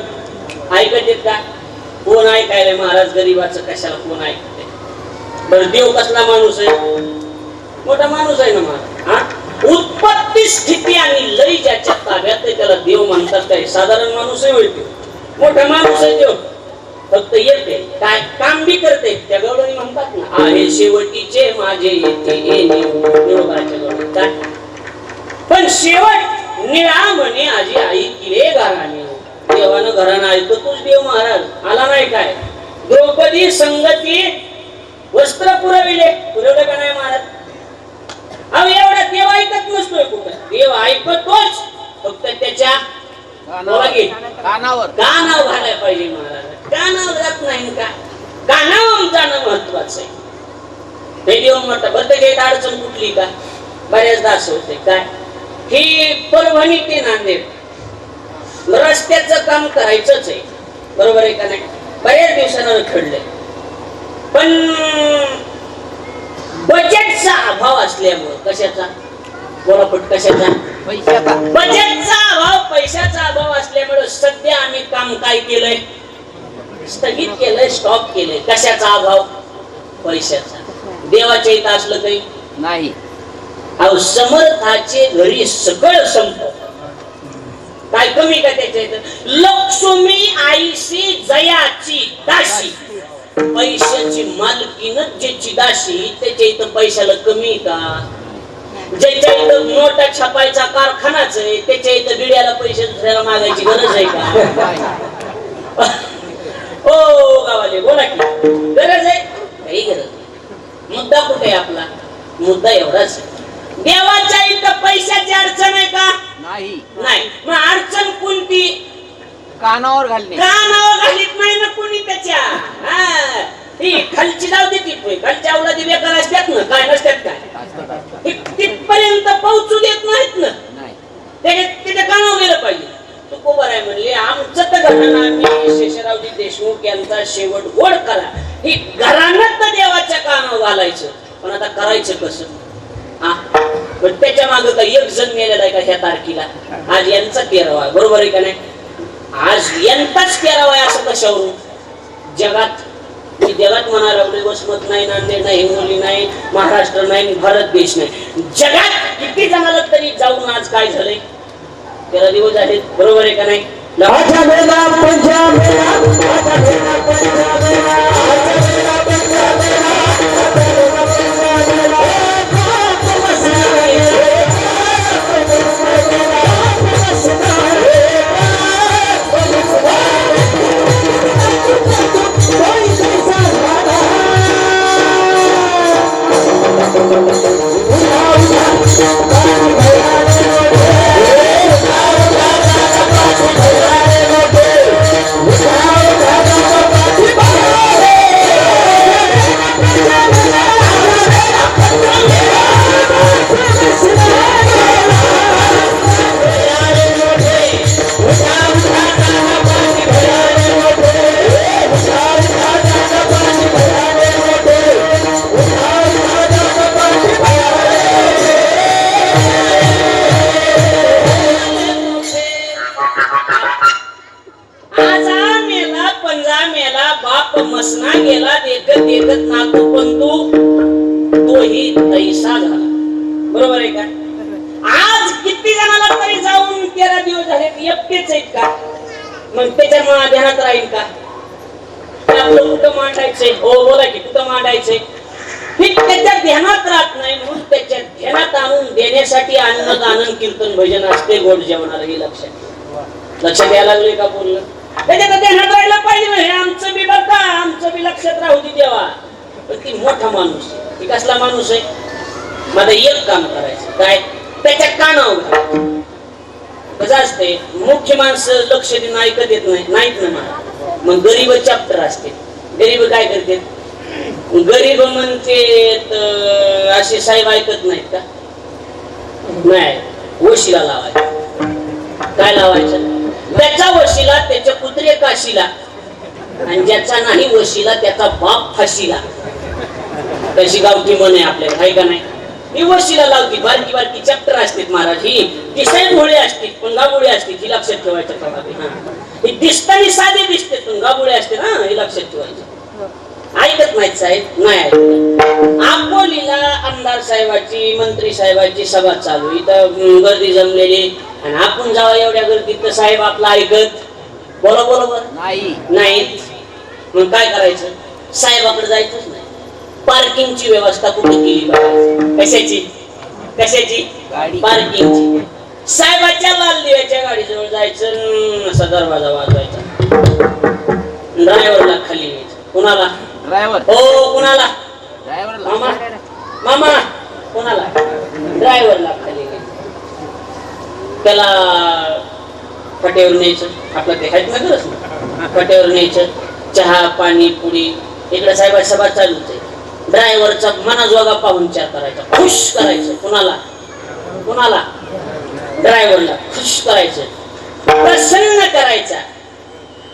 ऐकत येत का? कोण ऐकायला महाराज? गरीबाचं कशाला कोण ऐकते? बरं, देव कसला माणूस आहे? मोठा माणूस आहे ना महाराज. उत्पत्ती स्थिती आणि लय ज्याच्या ताब्यात आहे त्याला देव म्हणतात काय? साधारण माणूस आहे होईल, मोठा माणूस आहे देव. फक्त येते काय, काम बी करते. त्या गवळणी म्हणतात ना, आहे शेवटीचे माझे येते निरोबाच्या गवळणी काय. पण शेवट निळा म्हणे आजी आई किरे घराने. देवानं घरानं ऐकतोच देव महाराज. आला नाही काय? द्रौपदी संगती वस्त्र पुरविले, पुरवलं का नाही महाराज? अहो, एवढा देव ऐकत नसतोय कुठं. देव ऐकतोच, फक्त त्याच्या कानावर घालायला पाहिजे महाराज. कानावर जात नाही का? कानावर जाणं महत्वाचं आहे. हे देव म्हणतात. बरं, त्याची अडचण कुठली का? बऱ्याचदा असं होते काय, ही परभणी ते नांदेड रस्त्याचं काम करायचंच आहे. बरोबर आहे का नाही? बऱ्याच दिवसानं खडलंय, पण बजेटचा अभाव असल्यामुळं. कशाचा? बोला पट, कशाचा? पैशाचा. बजेटचा अभाव, पैशाचा अभाव असल्यामुळे सध्या सध्या आम्ही काम काय केलंय, स्थगित केलंय, स्टॉप केलंय. कशाचा अभाव? पैशाचा. देवाच्या इथं असलं काही नाही. अहो समर्थाचे घरी सगळं संपत, काय कमी का त्याच्या इथं? लक्ष्मी आईशी जयाची दाशी, पैशाची मालकीनच ज्याची दाशी, त्याच्या इथं पैशाला कमी का? ज्याच्या इथं नोटा छापायचा कारखानाच आहे, त्याच्या इथं बिड्याला पैसे दुसऱ्याला मागायची गरज आहे का? हो गावाले बोला की, गरज आहे? काही गरज नाही. मुद्दा कुठे आहे आपला? मुद्दा एवढाच आहे, देवाच्या इथं पैशाची अडचण आहे का? नाही. नाही. मग अडचण कोणती? कानावर घालणे. कानावर घालीत नाही ना कोणी त्याच्या. ही खालची जाऊ दे, ती खालच्या अवलादी बेकार असतात ना, काय नसतात काय, तिथपर्यंत पोहोचू देत नाहीत ना. त्याच्या कानावर गेलं पाहिजे. तू कोबर आहे म्हणले, आमचं तर घराणं आम्ही शेषरावजी देशमुख यांचा शेवट गोड करा, ही घराणं तर देवाच्या कानावर घालायचं. पण आता करायचं कसं? पण त्याच्या मागे का एक जण मेलेला आहे का ह्या तारखेला? आज यांचा 13वा, बरोबर आहे का नाही? आज यांचाच 13वा आहे असं कशावरून? जगात जगात म्हणा लागले, वसमत नाही, नांदेड नाही, हिंगोली नाही, महाराष्ट्र नाही, भारत देश नाही, जगात किती जणाला तरी जाऊन आज काय झालंय? 13 दिवस आहेत, बरोबर आहे का नाही? मसना गेला देखत देखत नातू पंतू तोही तैसा झाला, बरोबर आहे का? आज किती जणाला तरी जाऊन 13 दिवस झाले, एकटेच आहेत का? मग त्याच्या मना ध्यानात राहील का? आपलं कुठं मांडायचंय? हो बोला की, कुठं मांडायचंय? हे त्याच्या ध्यानात राहत नाही, म्हणून त्याच्या ध्यानात आणून देण्यासाठी अन्नदान कीर्तन भजन असते, गोड जेवणाला. हे लक्षात यायला लागले का बोलणं? त्याच्यात ध्यानात राहिलं पाहिजे. हे आमचं बी बघा, आमचं बी लक्षात राहू दे देवा. पण ती मोठा माणूस आहे, ती कसला माणूस आहे? माझं एक काम करायचं, काय? त्याच्या कानावर घालायचं. कसं असते, मुख्य माणसं लक्ष देणं ऐकत येत नाही, नाहीत ना मला. मग गरीब चॅप्टर असते. गरीब काय करते? गरीब म्हणते असे साहेब ऐकत नाहीत का? नाही, वशिला लावायचं. काय लावायचं? त्याचा वशिला त्याच्या कुत्रे काशीला, आणि ज्याचा नाही वशिला त्याचा बाप फाशीला. तशी गावठी म्हण आहे आपल्याला, आहे का नाही? ही वशिला लावती. बारकी बारकी चॅप्टर असतात महाराज. ही दिसाय भोळे असते पण गाबोळे असते, ही लक्षात ठेवायचं. ही दिसताना साधे दिसते पण गाबोळे असते ना, हे लक्षात ठेवायचं. ऐकत नाहीत साहेब, नाही ऐकत. अकोलीला आमदार साहेबाची, मंत्री साहेबाची सभा चालू, इथं गर्दी जमलेली, आणि आपण जावा एवढ्या गर्दीत तर साहेब आपला ऐकत? बोला बरोबर नाही. मग काय करायचं? साहेबाकडे जायचंच नाही. पार्किंगची व्यवस्था कुठे केली पाहिजे? कशाची? पार्किंगची. साहेबाच्या लाल दिव्याच्या गाडीजवळ जायचं, असा दरवाजा वाजवायचा, ड्रायव्हरला खाली यायचं. कुणाला? ड्रायव्हर. हो कुणाला? ड्रायव्हरला. मामा कुणाला? ड्रायव्हरला खाली यायचं. त्याला फट्यावर न्यायचं, आपलं ते आहेत ना गरज ना, फट्यावर न्यायचं. चहा पाणी पुडी. इकडे साहेबाची सभा चालूच आहे. ड्रायव्हरचा मनाजोगा पाहुणचार करायचा, खुश करायचं. कुणाला? ड्रायव्हरला खुश करायचं, प्रसन्न करायचा.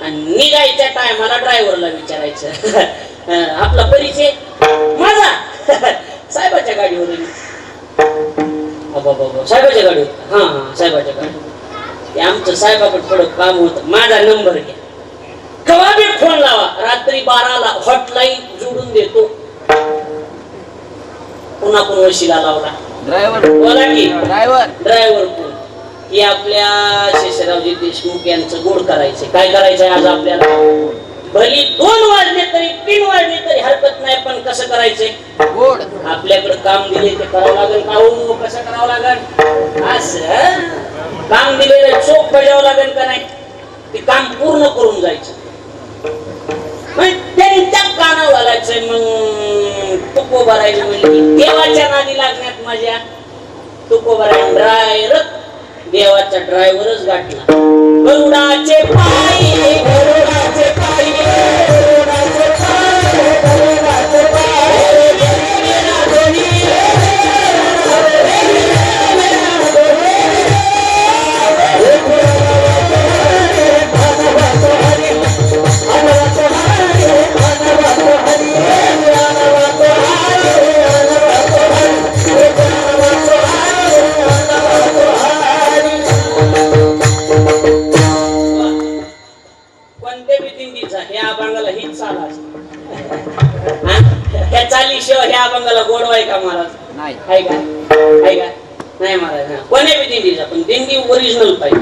आणि निघायच्या टायमाला ड्रायव्हरला विचारायचं, आपला परिचय? माझा साहेबाच्या गाडीवर. साहेबाच्या गाडीवर? हा साहेबाच्या गाडीवर. ते आमचं साहेबाकडे थोडं काम होतं. माझा नंबर घ्या, केव्हा बी फोन लावा, रात्री 12ला हॉटलाईन जोडून देतो. पुन्हा कोण वशिला लावला, ड्रायव्हर बोला की ड्रायव्हर कोण? की आपल्या शेषरावजी देशमुख यांचं गोड करायचंय. काय करायचंय आज आपल्याला? भली 2 वाजले तरी 3 वाजले तरी हरकत नाही, पण कसं करायचंय? गोड. आपल्याकडे काम दिले ते करावं लागेल. का हो, कसं करावं लागेल? असं काम दिलेलं चोख बजावं लागेल का नाही? ते काम पूर्ण करून जायचं. त्यांच्या कानावर घालायचंय. मग तुकोबा राहिली म्हणजे देवाच्या नादी लागण्यात माझ्या तुकोबा राहिला ड्रायव्हर, देवाचा ड्रायव्हरच गाठला. गरुडाचे पाय, गरुडाचे पाय, गरुडाचे पाय, गरुडाचे पाय, कोणत्या बी दिंडीचा ह्या अभंगाला हीच चाल असते. ह्या चालीशिवाय ह्या अभंगाला गोडवाय का महाराज? नाही. आहे का? आहे का? नाही महाराज. कोण्या बी दिंडीचा, पण दिंडी ओरिजिनल पाहिजे.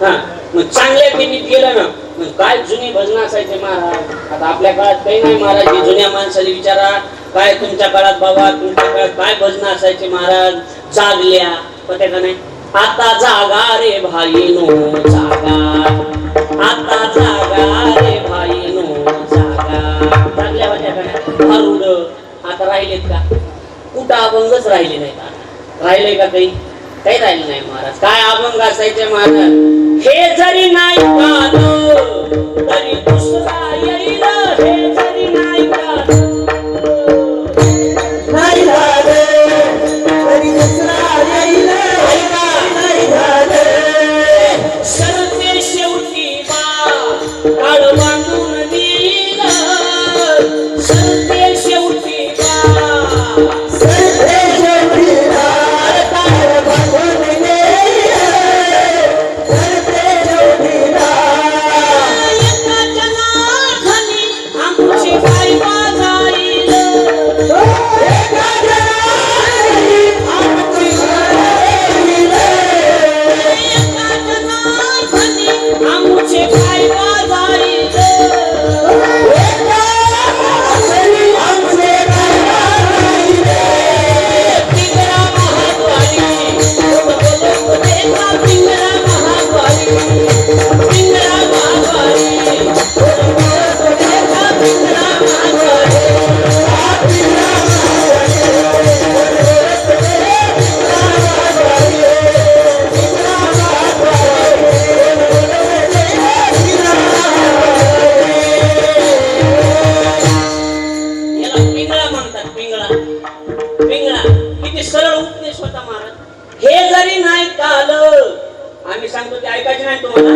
हा, मग चांगल्या दिंडीत गेलं ना, मग काय जुनी भजन असायचे महाराज. आता आपल्या काळात काही नाही महाराज. ही जुन्या माणसाला विचारा, काय तुमच्या काळात बाबा, तुमच्या काळात काय भजन असायचे महाराज? जागल्या होत्या का नाही? आता जागा रे भाईनो जागा, आता जागा रे भाईनो जागा. जागल्या होत्या का नाही? भारुड आता राहिलेत का? कुठं अभंगच राहिले नाहीत. आता राहिलंय का काही? काही राहिलं नाही महाराज. काय अभंग असायचे महाराज? हे जरी नाही गाणं तरी दुसरा येईल, हे जरी नाही गाणं नाही झालं तरी दुसरा येईल. सरते शेवटी बा काळ बांधून देईल, सरते शेवटी बा, सरते शेवटी बा काळ बांधून देईल, सरते शेवटी बा. एकाच्या नाथाने आमची पाय वाजाईल, एकाच्या नाथाने आमची आमचे काय वाजाईल, आमचे काय वाजाईल. पिंगळा महाद्वारी, पिंगळा महाद्वारी, पिंगळा महाद्वारी, पिंगळा महाद्वारी. सरळ उपदेश होता महाराज. हे जरी नाही काल, आम्ही सांगतो ते ऐकायचे नाही तुम्हाला,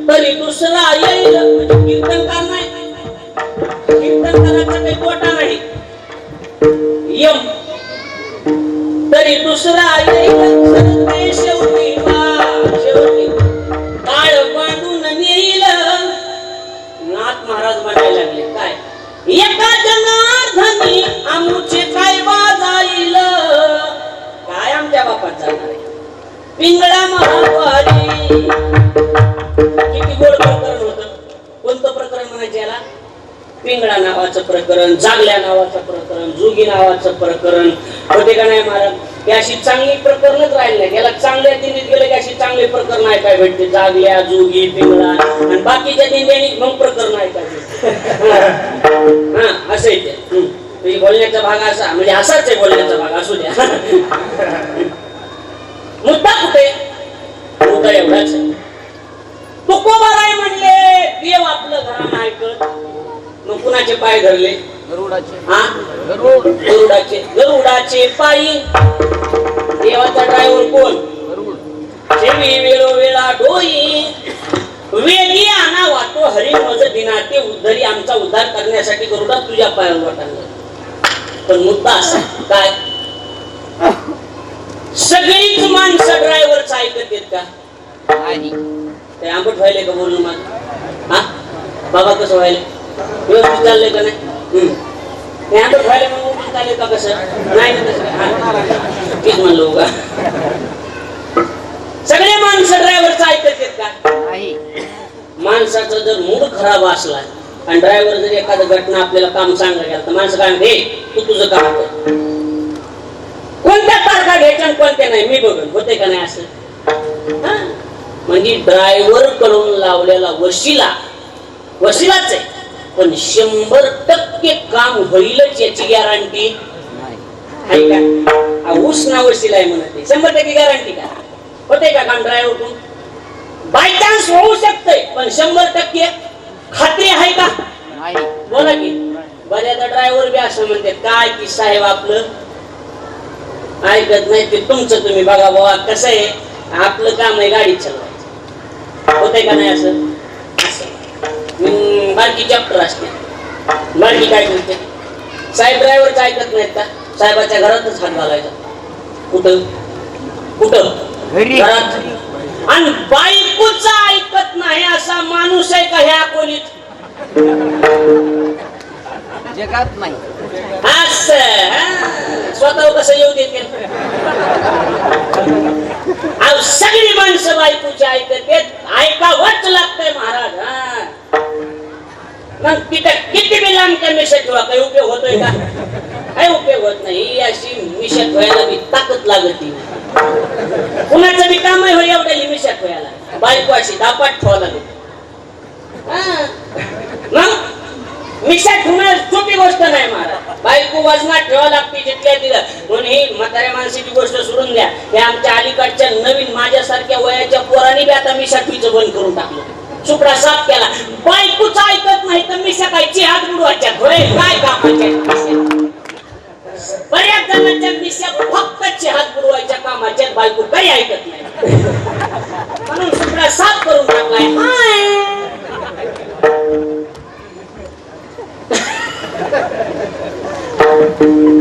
तरी दुसरा येईल. म्हणजे कीर्तनकार नाही, कीर्तनकाराचा काही तोटा नाही. यम तरी दुसरा येईल, सरते शेवटी बा, शेवटी काळ बांधून नेईल. नाथ महाराज म्हणायला लागले काय? एका जनार्दनी आमुचे काय वाजाईल, काय आमच्या बापात जाणार आहे? पिंगळा महाद्वारी. किती गोड प्रकरण होतं. कोणतं प्रकरण म्हणायचे याला? पिंगळा नावाचं प्रकरण, जागल्या नावाचं प्रकरण, जुगी नावाचं प्रकरण होते का नाही महाराज? ही अशी चांगली प्रकरणच राहिली नाही. याला चांगल्या दिंडीत गेले की अशी चांगले प्रकरण ऐकाय भेटते. जागल्या, जुगी, पिंगळा, आणि बाकीच्या दिंड्यांनी मग प्रकरण ऐकाय भेटते. हा असं येते. बोलण्याचा भाग असा, म्हणजे असाच आहे बोलण्याचा भाग, असू द्या. मुद्दा कुठे? मुद्दा एवढाच आहे. तुकोबाराय म्हणले देव आपलं घराणं ऐकत, मग कुणाचे पाय धरले? गरुडाचे. हा गरुडाचे. गरुडाचे पायी देवाचा ड्रायव्हर कोण? गरुड. ठेवी वेळोवेळा डोई, वेगी आणा वाटो हरी मज दिना, ते उद्धरी आमचा उद्धार करण्यासाठी गरुडा तुझ्या पायावर वाटायला. पण मुद्दा असा काय? सगळीच माणसं ड्रायव्हरचं ऐकत आहेत का? नाही. ते आंबट व्हायले का बोलून मग? हा बाबा कसं व्हायले? व्यवस्थित चाललंय का नाही? ते आंबट व्हायले मग उठून चालले का कसं? नाही ना तसं काय? तेच म्हणलो का? सगळे माणसं ड्रायव्हरचं ऐकत आहेत का? नाही. माणसाचा जर मूड खराब असला आणि ड्रायव्हर जर एखादं घटना आपल्याला काम सांगायला गेला तर माणसं काय म्हणते, तू तुझं काम कर. कोणत्या तारखा घ्यायच्या आणि कोणत्या नाही मी बघन, होते का नाही असं? म्हणजे ड्रायव्हर कडून लावलेला वशिलाच आहे, पण 100% काम होईलच याची गॅरंटी आहे का? उष्णा वशिला आहे म्हणते, 100% गॅरंटी का? होते का काम ड्रायव्हर कडून? बाय चान्स होऊ शकतंय, पण 100% खात्री आहे का? नाही. बोला की. बऱ्याचदा ड्रायव्हर बी असं म्हणते, काय की साहेब आपलं ऐकत नाही ते तुमचं तुम्ही बघा बाबा. कसं आहे, आपलं काम आहे गाडी चालवायचं. होतंय का नाही असं? बारकी चॅप्टर असते, बारकी काय करते, साहेब ड्रायव्हरच ऐकत नाहीत का? साहेबाच्या घरातच हात घालायचा. कुठं कुठं? घरात. आणि बायकोच ऐकत नाही असा माणूस आहे का ह्या अकोलीत? जगात नाही. असं स्वतः कसं येऊ देते? सगळी माणसं बायकोची ऐकत ऐकावंच लागतंय महाराज. मग तिथं किती बी लांब त्या मिशा ठेवा, काही उपयोग होतोय का? काही उपयोग होत नाही. अशी मिशा ठेवायला बी ताकद लागत. कुणाचं बी काम आहे एवढ्या मिशा ठेवायला, बायको अशी दापाट ठेवा लागत. मग मिशा ठेवणं सोपी गोष्ट नाही महाराज. बायको वजनात ठेवा लागते जिथल्या तिथं. म्हणून ही म्हाताऱ्या माणसाची गोष्ट सोडून द्या. हे आमच्या अलीकडच्या नवीन माझ्यासारख्या वयाच्या पोरांनी बी आता मिशा ठेवायचं बंद करून टाकलं, सुपडा साफ केला. बायकोच ऐकत नाही तर मिशा कायची हात बुडवायच्या काय कामाच्या? बऱ्याच जणांच्या मिशा फक्त हात बुडवायच्या कामाच्या, बायको काही ऐकत नाही. म्हणून सुपडा साफ करून टाकलाय.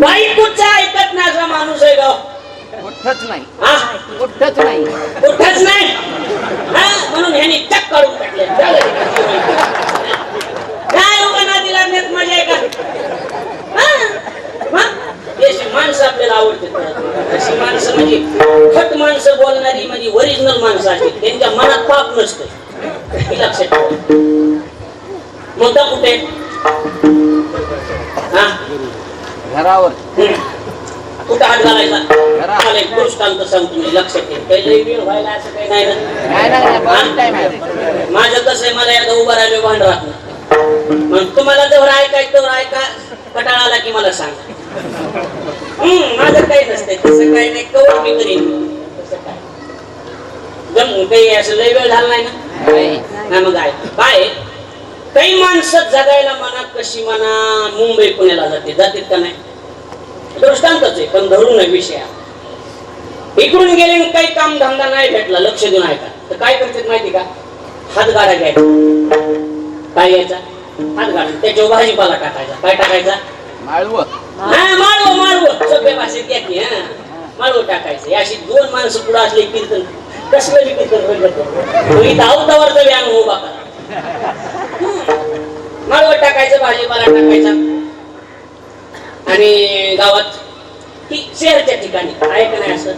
बायकोच ऐकत नाही असा माणूस आहे गाव कुठंच नाही. कुठंच नाही. म्हणून ह्यानी चक काढून टाकले. काय उगा दिला मजा आहे का? माणसं आपल्याला आवडते. अशी माणसं म्हणजे खट माणसं बोलणारी म्हणजे ओरिजिनल माणसं असते, त्यांच्या मनात पाप नसतं. लक्षात ठेवा. मुद्दा कुठे? घरावर. कुठं हात घालायचा? मला एक दृष्टांत सांगतो मी, लक्षात ठेव. काही वेळ व्हायला असं काही नाही ना. माझं कसं आहे, मला एकदा उभं राहिलो भांड राहत नाही. मग तुम्हाला जवळ ऐकायचं ऐका, कटाळा आला की मला सांगा. माझं काही नसतंय तसं, काही नाही. कवर मी करीन तसं काय. जम काही असं लय वेळ झाला नाही ना. मग काय काही माणसं जगायला म्हणा, कशी म्हणा, मुंबई पुण्याला जातात का नाही? दृष्टांतच आहे, पण धरून नाही विषय. इकडून गेले काही काम धंदा नाही भेटला, लक्ष देऊन ऐका, तर काय करतात माहिती का? हातगाडा घ्यायचा. काय घ्यायचा? हातगाडा. त्याच्यावर भाजीपाला टाकायचा. काय टाकायचा? माळव. माळव सोप्या भाषेत घ्या. माळव टाकायचं. अशी दोन माणसं पुढे असले कीर्तन, कसलं बी कीर्तन धावतावरचा व्यायाम उभा करा. माळव टाकायचं, भाजीपाला टाकायचा. आणि गावात शहरच्या ठिकाणी आहे का नाही असं?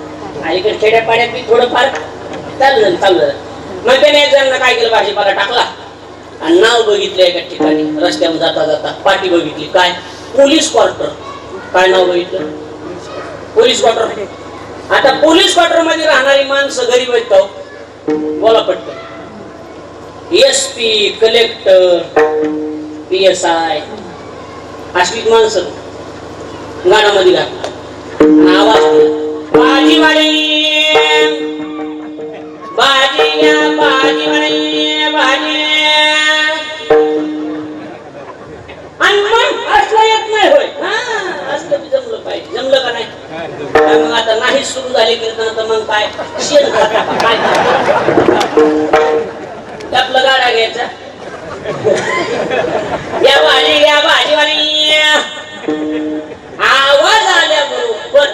अलीकडे खेड्यापाड्यात बी थोडंफार चाललं. मग त्याने एक जण काय केलं, भाजीपाला टाकला आणि नाव बघितलं एका ठिकाणी. रस्त्यावर जाता जाता पाठी बघितली, काय? Police quarter. काय नाव बघितलं? Police quarter. आता पोलीस क्वार्टर मध्ये राहणारी माणसं गरीब आहेत का? बोला पटकन. SP, कलेक्टर, PSI अशी माणसं गाडामध्ये घातला. आवाज भाजीवाले, भाजी घ्या, भाजीवाले, भाजी. आणि मग असलं येत नाही होय. असलं बी जमलं पाहिजे. जमलं का नाही? मग आता नाही सुरू झाले कीर्तन तर मग काय शेण खाता काय? आपला गाडा घ्यायचा. या भाजीवाली. आवाज आल्याबरोबर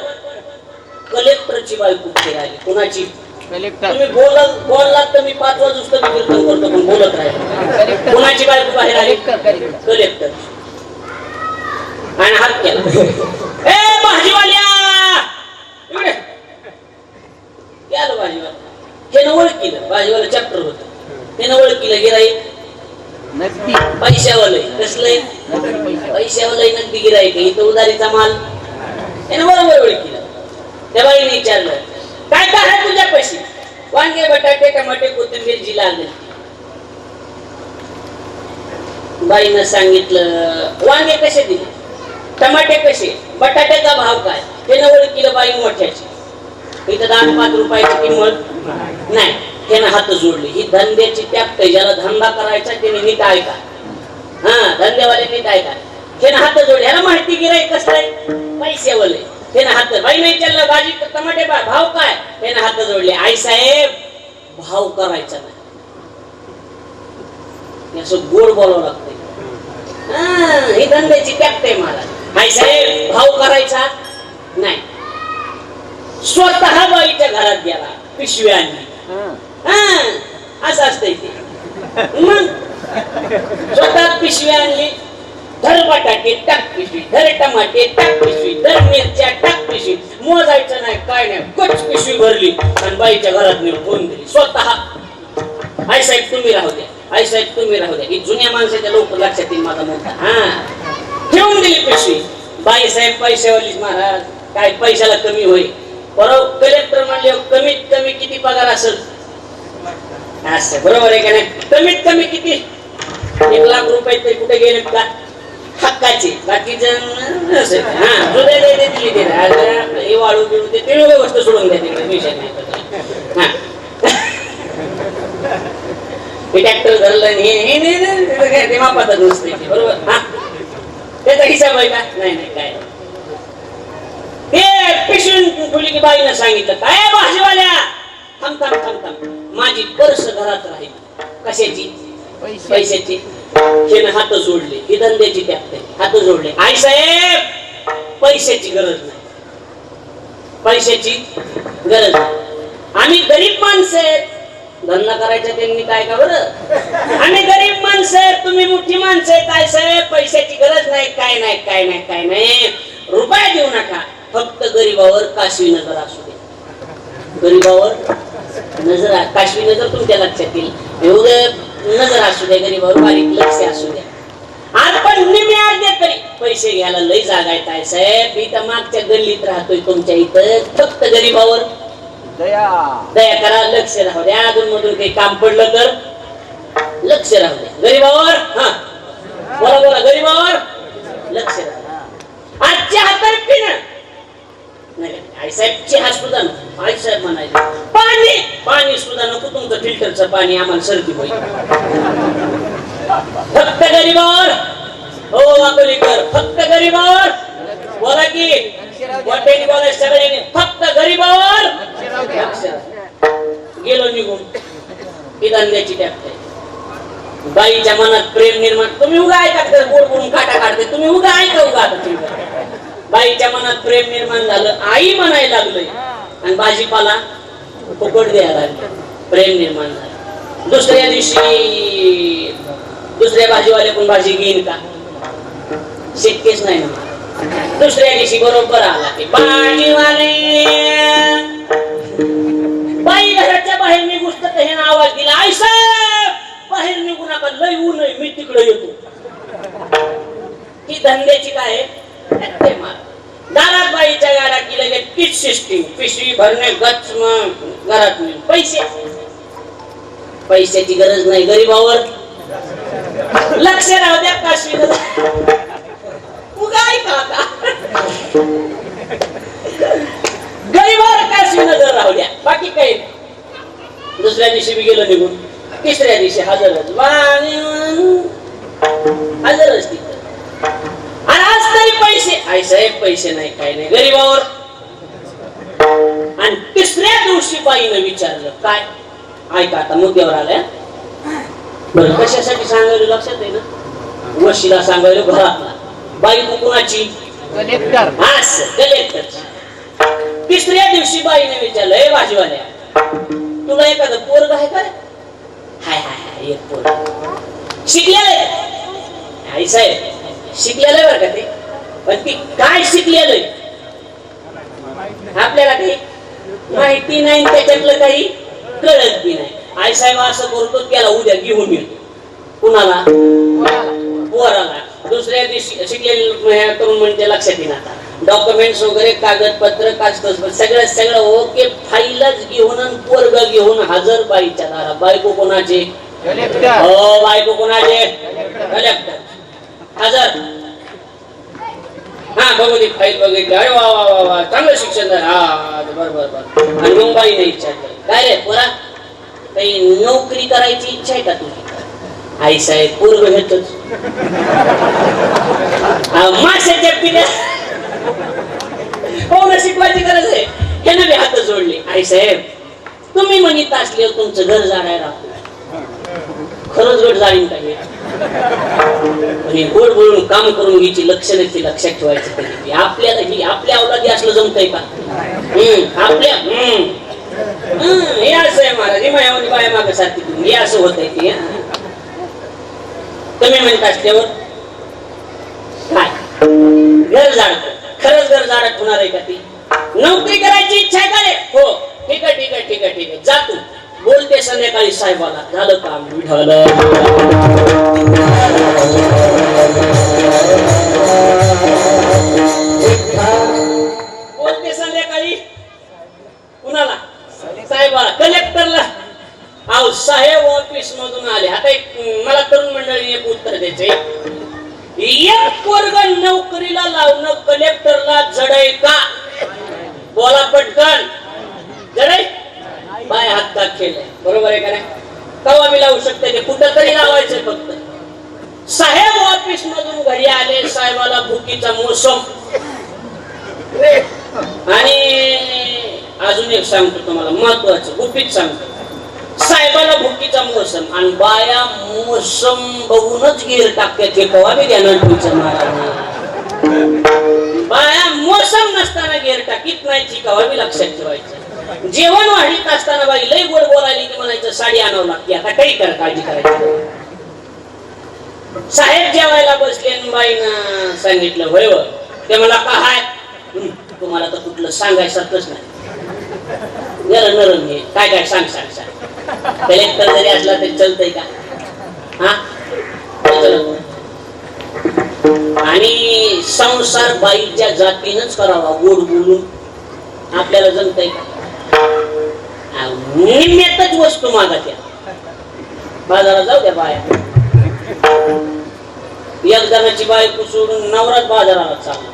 कलेक्टरची बायको आली. कुणाची? कलेक्टर तुम्ही बोललात तर मी 5 वाजता मी कीर्तन करतो पण बोलत राहील. कलेक्टर कोणाची बायको बाहेर आली? Collector collector. आणि हात केला, ए भाजीवाल्या इकडे. गेलो भाजीवाला. त्यानं ओळखीलं, भाजीवाला चॅप्टर होत. त्यानं ओळखीलं गिराईक नगदी पैशावालय. कसलंय? नगदी पैसे पैशावालय नगदी गिराईक. इथं उधारीचा माल. त्यानं बरोबर ओळखीलं. त्या बाईने विचारलं, काय काय आहे तुझ्या पैसे? वांगे, बटाटे, टमाटे, कोथिंबीर जी लागेल. बाईनं सांगितलं, वांगे कसे दिले, टमाटे कसे, बटाट्याचा भाव काय? त्यानं ओळखीलं बाई मोठ्याची. इथं 10-5 रुपयाची किंमत नाही. त्यानं हात जोडले. ही धंद्याची टॅक्ट आहे. ज्याला धंदा करायचा त्याने नीट ऐका. हा, धंदेवाले नीट ऐका. त्यानं हात जोडले. ह्याला माहिती गिराईक कसं आहे, पैसेवाले. त्यानं हात, बाई नाही विचारलं भाजी टमाटे भाव काय? त्यानं हात जोडले. आई साहेब भाव करायचा नाही, असं गोड बोलावं लागतंय. ही धंद्याची टॅक्ट आहे मला. आई साहेब भाव करायचा नाही. स्वतः बाईच्या घरात गेला, पिशवी आणली. असं असतंय ते. मग स्वतः पिशवी आणली. धर बटाटे टाक पिशवी, धर टमाटे टाक पिशवी, धर मिरच्या टाक पिशवी. मोजायचं नाही काय नाही, कच पिशवी भरली आणि बाईच्या घरात नेऊन फोन दिली. स्वतः आई साहेब तुम्ही राहू द्या, आई साहेब तुम्ही राहू द्या. ही जुन्या माणसाच्या लोक लक्षात येईल माझा मोठा. ठेवून दिली पिशवी. बाई साहेब पैशावालीच महाराज, काय पैशाला कमी होईल. बरोबर कलेक्टर म्हणले कमीत कमी किती पगार असेल? असं बरोबर आहे का नाही? कमीत कमी किती? 1 लाख रुपये ते कुठे गेले का? हक्काचे. बाकीचं दिली ते हे वाळू बिळू ते तिळ वस्तू सोडून द्या तिकडे. विषय नाही. ट्रॅक्टर धरलं हे मापातच नसते बरोबर. त्याचा हिसाब आहे का? नाही नाही काय. ते पिशवी खुली की बाईनं सांगितलं, काय भाजीवाल्या थांब थांब थांब थांब, माझी पर्स घरात राहील. कशाची? पैशाची. त्यानं हात जोडले. ही धंद्याची टॅक्ट आहे. हात जोडले. आई साहेब पैशाची गरज नाही, पैशाची गरज नाही. आम्ही गरीब माणसं आहेत. धंदा करायचा त्यांनी काय का बरं? आम्ही गरीब माणसं आहेत, तुम्ही मोठी माणसं आहेत. काय साहेब पैशाची गरज नाही, काय नाही काय नाही काय नाही. रुपया देऊ नका, फक्त गरीबावर काशवी नजर असू दे. गरीबावर नजर, काशवी नजर तुमच्या लक्षात येईल. एवढं नजर असू द्या गरीबावर, बारीक लक्ष असू द्या. आज पण निम्मे अर्धे तरी पैसे घ्यायला लई जागा आहे. काय साहेब इथं मागच्या गल्लीत राहतोय तुमच्या इथं, फक्त गरीबावर दया दया करा. लक्ष राहू द्या. अधून मधून काही काम पडलं तर लक्ष राहू द्या गरीबावर. हा बोला बोला, गरीबावर लक्ष राहू द्या. आजच्या हाताने नाही, आई साहेब चहा सुद्धा नको. आई साहेब म्हणायचे पाणी पाणी सुद्धा नको. तुमचं फिल्टरचं पाणी आम्हाला सर्दी होईल. फक्त गरीबावर. हो वाकोलीकर, फक्त गरीबावर बोला की वाटेने बोला सगळ्यांनी. फक्त गरीबावर. गेलो निघून. ही धंद्याची टॅक्ट आहे. बाईच्या मनात प्रेम निर्माण. तुम्ही उगा ऐका, गोड बोलून काटा काढते. तुम्ही उगा ऐका उगा. बाईच्या मनात प्रेम निर्माण झालं. आई म्हणायला लागलंय आणि भाजीपाला फुकट द्यायला लागले. प्रेम निर्माण झालं. दुसऱ्या दिवशी दुसऱ्या भाजीवाले पण भाजी घेईन का? शक्यच नाही ना. दुसऱ्या दिवशी बरोबर आला ते भाजीवाले. बाई घराच्या बाहेर निघून त्याने आवाज दिला, आई साहेब बाहेर निघू नका, लय ऊन आहे, मी तिकडे येतो. ही धंद्याची काय आहे? दारात बाईच्या गाड्या की लगेच किट सिस्टीम. पिशवी भरणे गच, मग घरात नाही. पैसे पैशाची गरज नाही. गरीबावर लक्ष राहू द्या. काशवी गरीबावर काशवी नजर राहू द्या. बाकी काही. दुसऱ्या दिवशी मी गेलो निघून. तिसऱ्या दिवशी हजरच हजरच तिथं. आणि आज तरी पैसे. आई साहेब पैसे नाही काय नाही. गरीबावर. आणि तिसऱ्या दिवशी बाईनं विचारलं, काय? ऐका आता मुद्द्यावर आल्या. बरं कशासाठी सांगायला लक्षात आहे ना? वशीला सांगायला घरातला. बाई कुणाची? कलेक्टर. कलेक्टर. तिसऱ्या दिवशी बाईने विचारलं, हे भाजीवाल्या तुला एखादं पोरग आहे का रे? हाय हाय हाय एक पोरग शिकलेलं आहे. आई साहेब शिकलेलं आहे बरं का ते, पण ती काय शिकलेलं आहे आपल्याला काही माहिती नाही, त्याच्यातलं काही कळत बी नाही. आई साहेब असं करतो, त्याला उद्या घेऊन येतो. कुणाला? पोराला. दुसऱ्या दिवशी शिकलेले तरुण म्हणजे लक्षात येईल. आता डॉक्युमेंट्स वगैरे कागदपत्र सगळं ओके, फाईलच घेऊन आणि पोरग घेऊन हजर बाईच्या दारा. बायको कोणाचे? हो बायको कोणाचे? कलेक्टर हजर. हा बघू फाईल बघितली, अरे वा वा वा वा चांगलं शिक्षण झालं. हा बरोबर. आणि मग बाईने विचारलं, काय रे पोरा काही नोकरी करायची इच्छा आहे का तुझी? आई साहेब पूर्व घेतच माशाच्या पिण्या हो शिकवायची गरज आहे. त्यानं बी हात जोडले. आई साहेब तुम्ही म्हणत असले तुमचं घर जाणाय राहतो, खरंच घर जाणीन काय? आणि गोड बोलून काम करून घ्यायची लक्षणं ती लक्षात ठेवायची कधी. आपल्याला ही आपल्या अवलादी असलं जमतंय का? आपल्या हे असं आहे महाराज, हे मायामध्ये बाया माग सारखी तुम्ही हे असं होत आहे ते. तुम्ही म्हणत असल्यावर काय घर जाणत, खरंच घर जाणत होणार आहे का ती? नोकरी करायची इच्छा आहे का रे? हो ठीक आहे ठीक आहे ठीक आहे ठीक आहे जा तू. बोलते संध्याकाळी साहेबाला, झालं काम झालं. बोलते संध्याकाळी कुणाला? साहेबाला, कलेक्टरला. अहो साहेब ऑफिस मधून आले. आता मला तरुण मंडळीने एक उत्तर द्यायचंय. एक पोरग नोकरीला लावणं कलेक्टरला जडय का? बोला पटकन. जडय? बाय हात का केलंय, बरोबर आहे का नाही? कवा मी लावू शकते ते, कुठं तरी लावायचंय फक्त. साहेब ऑफिस मधून घरी आले, साहेबाला भुकीचा मोसम. आणि अजून एक सांगतो तुम्हाला महत्वाचं, गुपित सांगतो. साहेबाला भुकीचा मोसम आणि बाया मोसम बघूनच गिर टाकतात. हे कवा मी ध्यानात ठेवायचं महाराज. बाया मोसम नसताना गिर टाकीत नाही, कवा मी लक्षात ठेवायचं. जेवण वाढीत असताना बाई लय गोड बोलायली की म्हणायचं साडी आणावं लागते. आता काही काळजी करायची. साहेब जेवायला बसले, बाईनं सांगितलं होय व. ते मला काय तुम्हाला तर कुठलं सांगायसारखंच नाही. नरम हे काय काय सांग सांग सांग. कलेक्टर जरी असला तरी चलतंय का? हा आणि संसार बाईच्या जातीनच करावा, गोड बोलून. आपल्याला जमतंय का? निम्म्यातच वस्तू मागा त्या. बाजारात जाऊ द्या बाया. एक जणाची बायको सोडून नवराच बाजाराला चालला.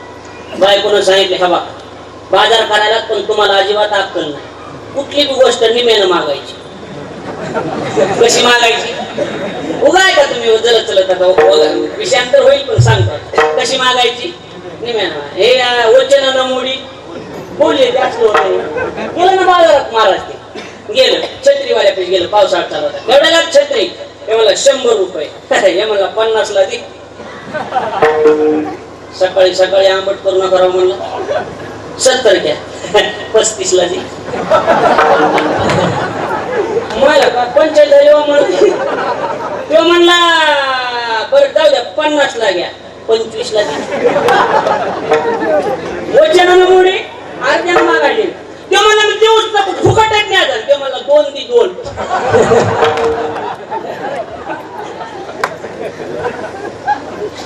बायकोनं सांगितले हा बा बाजार करायला, पण तुम्हाला अजिबात अक्कल नाही. कुठली गोष्ट निम्यानं मागायची. कशी मागायची? उगाय का तुम्ही जलत चलत आता विषयांतर होईल, पण सांगतात कशी मागायची. निम्यानं. हे वचन मोडी बोलले ते असलं होतं. गेलं ना बाजारात महाराज, ते गेलं छत्रीवाल्यापेक्षा गेलं. पावसाळा चालू होता, एवढ्याला छत्री. हे मला 100 रुपये, हे मला 50 ला दे. सकाळी सकाळी आंबट करू नका म्हणलं. 70 घ्या, 35 ला दे. मला का 45 म्हणून तो म्हणला बरं जाऊ द्या 50 ला घ्या, 25 ला दे. वचनानं मोडे अर्ध्यानं मागायले. ते मला मी देऊच नको, फुकटच नाही आलं. ते मला 2 दे 2.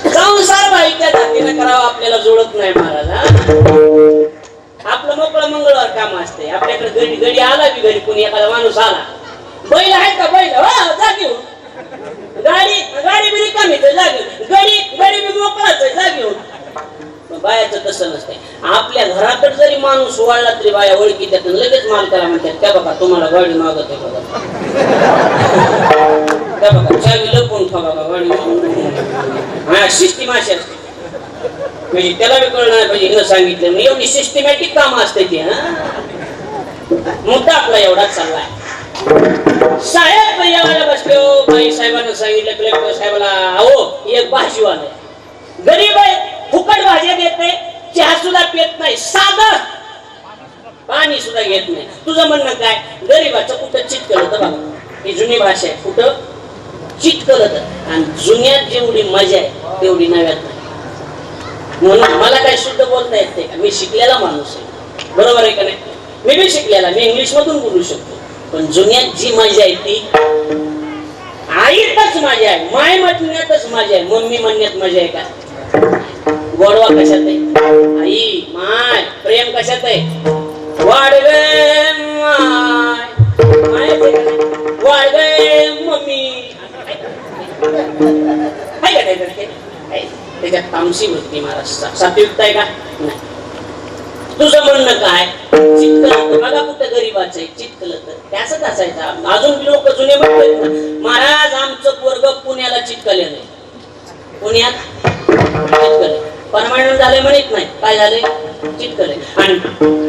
संसार बाईच्या जातीनं करावं आपल्याला जुळत नाही महाराज. आपलं मोकळं मंगळवार काम असते. आपल्याकडे गडी गडी आला की घरी कोणी एखादा माणूस आला, बैल आहे का? बैल जागी हो. गाडी गाडी बी रिकामी जागी, गडी गडी बी मोकळाच आहे जागी हो. बायाचं तसं नसतंय. आपल्या घराकडे जरी माणूस वाढला तरी बाया ओळखी त्यातून लगेच मालकाला म्हणतात त्या बघा तुम्हाला गाडी मागत आहे बघा, त्या बघा चावी लपवून ठेवा बघा गाडी. हा सिस्टीम अशी असते. म्हणजे त्याला बी कळणार पाहिजे हिनं सांगितलं. एवढी सिस्टमॅटिक काम असते ती. मुद्दा आपला एवढाच चाललाय. साहेब यायला बसले. बाई साहेबांना सांगितलं कलेक्टर साहेबाला, अहो एक भाजीवाला आहे, गरीब आहे, फुकट भाज्या देत नाही, चहा सुद्धा पेत नाही, साधं पाणी सुद्धा घेत नाही. तुझं म्हणणं काय, गरीबाचं कुठं चित करत बघा, ही जुनी भाषा आहे, कुठं चित करत. आणि जुन्यात जेवढी मजा आहे तेवढी नव्यात नाही. म्हणून मला काय शुद्ध बोलता येत नाही का, मी शिकलेला माणूस आहे, बरोबर आहे का नाही. मी बी शिकलेला, मी इंग्लिश मधून बोलू शकतो. पण जुन्यात जी मजा आहे ती आईतच मजा आहे, माय म्हणण्यातच मजा आहे, मम्मी म्हणण्यात मजा आहे का. गोडवा कशात आहे, आई माय, प्रेम कशात आहे, वाढवे माय, वाढवे मम्मी. त्याच्यात तामसी वृत्ती महाराष्ट्रात सात्विकता आहे का नाही. तुझं म्हणणं काय, चितकलं बघा कुठं गरीबाचं आहे, चितकलं तर त्याच असायचं. अजून लोक जुने म्हणतात ना, महाराज आमचं पोरग पुण्याला चितकले नाही, पुण्यात चितकले, परमानंट झाले म्हणत नाही, काय झाले, चितकले. आणि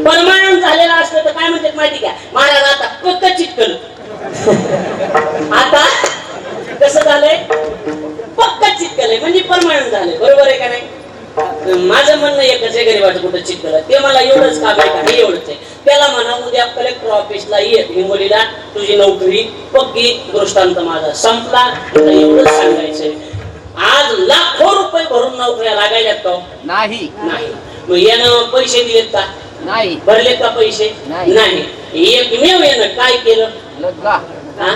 परमानंट झालेला असलं तर काय म्हणतात माहिती का, महाराज आता पक्क चितकलं. आता कसं झालंय, पक्क चितकलंय म्हणजे परमानंट झाले, बरोबर आहे का नाही. माझं म्हणणं एकच आहे, गरीबाचं कुठं चितकलं ते मला एवढंच काम आहे का, हे एवढंच आहे. त्याला म्हणा उद्या कलेक्टर ऑफिसला ये हिंगोलीला, तुझी नोकरी पक्की, दृष्टांत माझा संपला. एवढंच सांगायचंय. आज लाखो रुपये भरून नोकऱ्या लागायल्यात का नाही. मग यानं पैसे दिलेत का नाही. भरले का पैसे नाही. एकमेव यानं काय केलं, लग्गा हा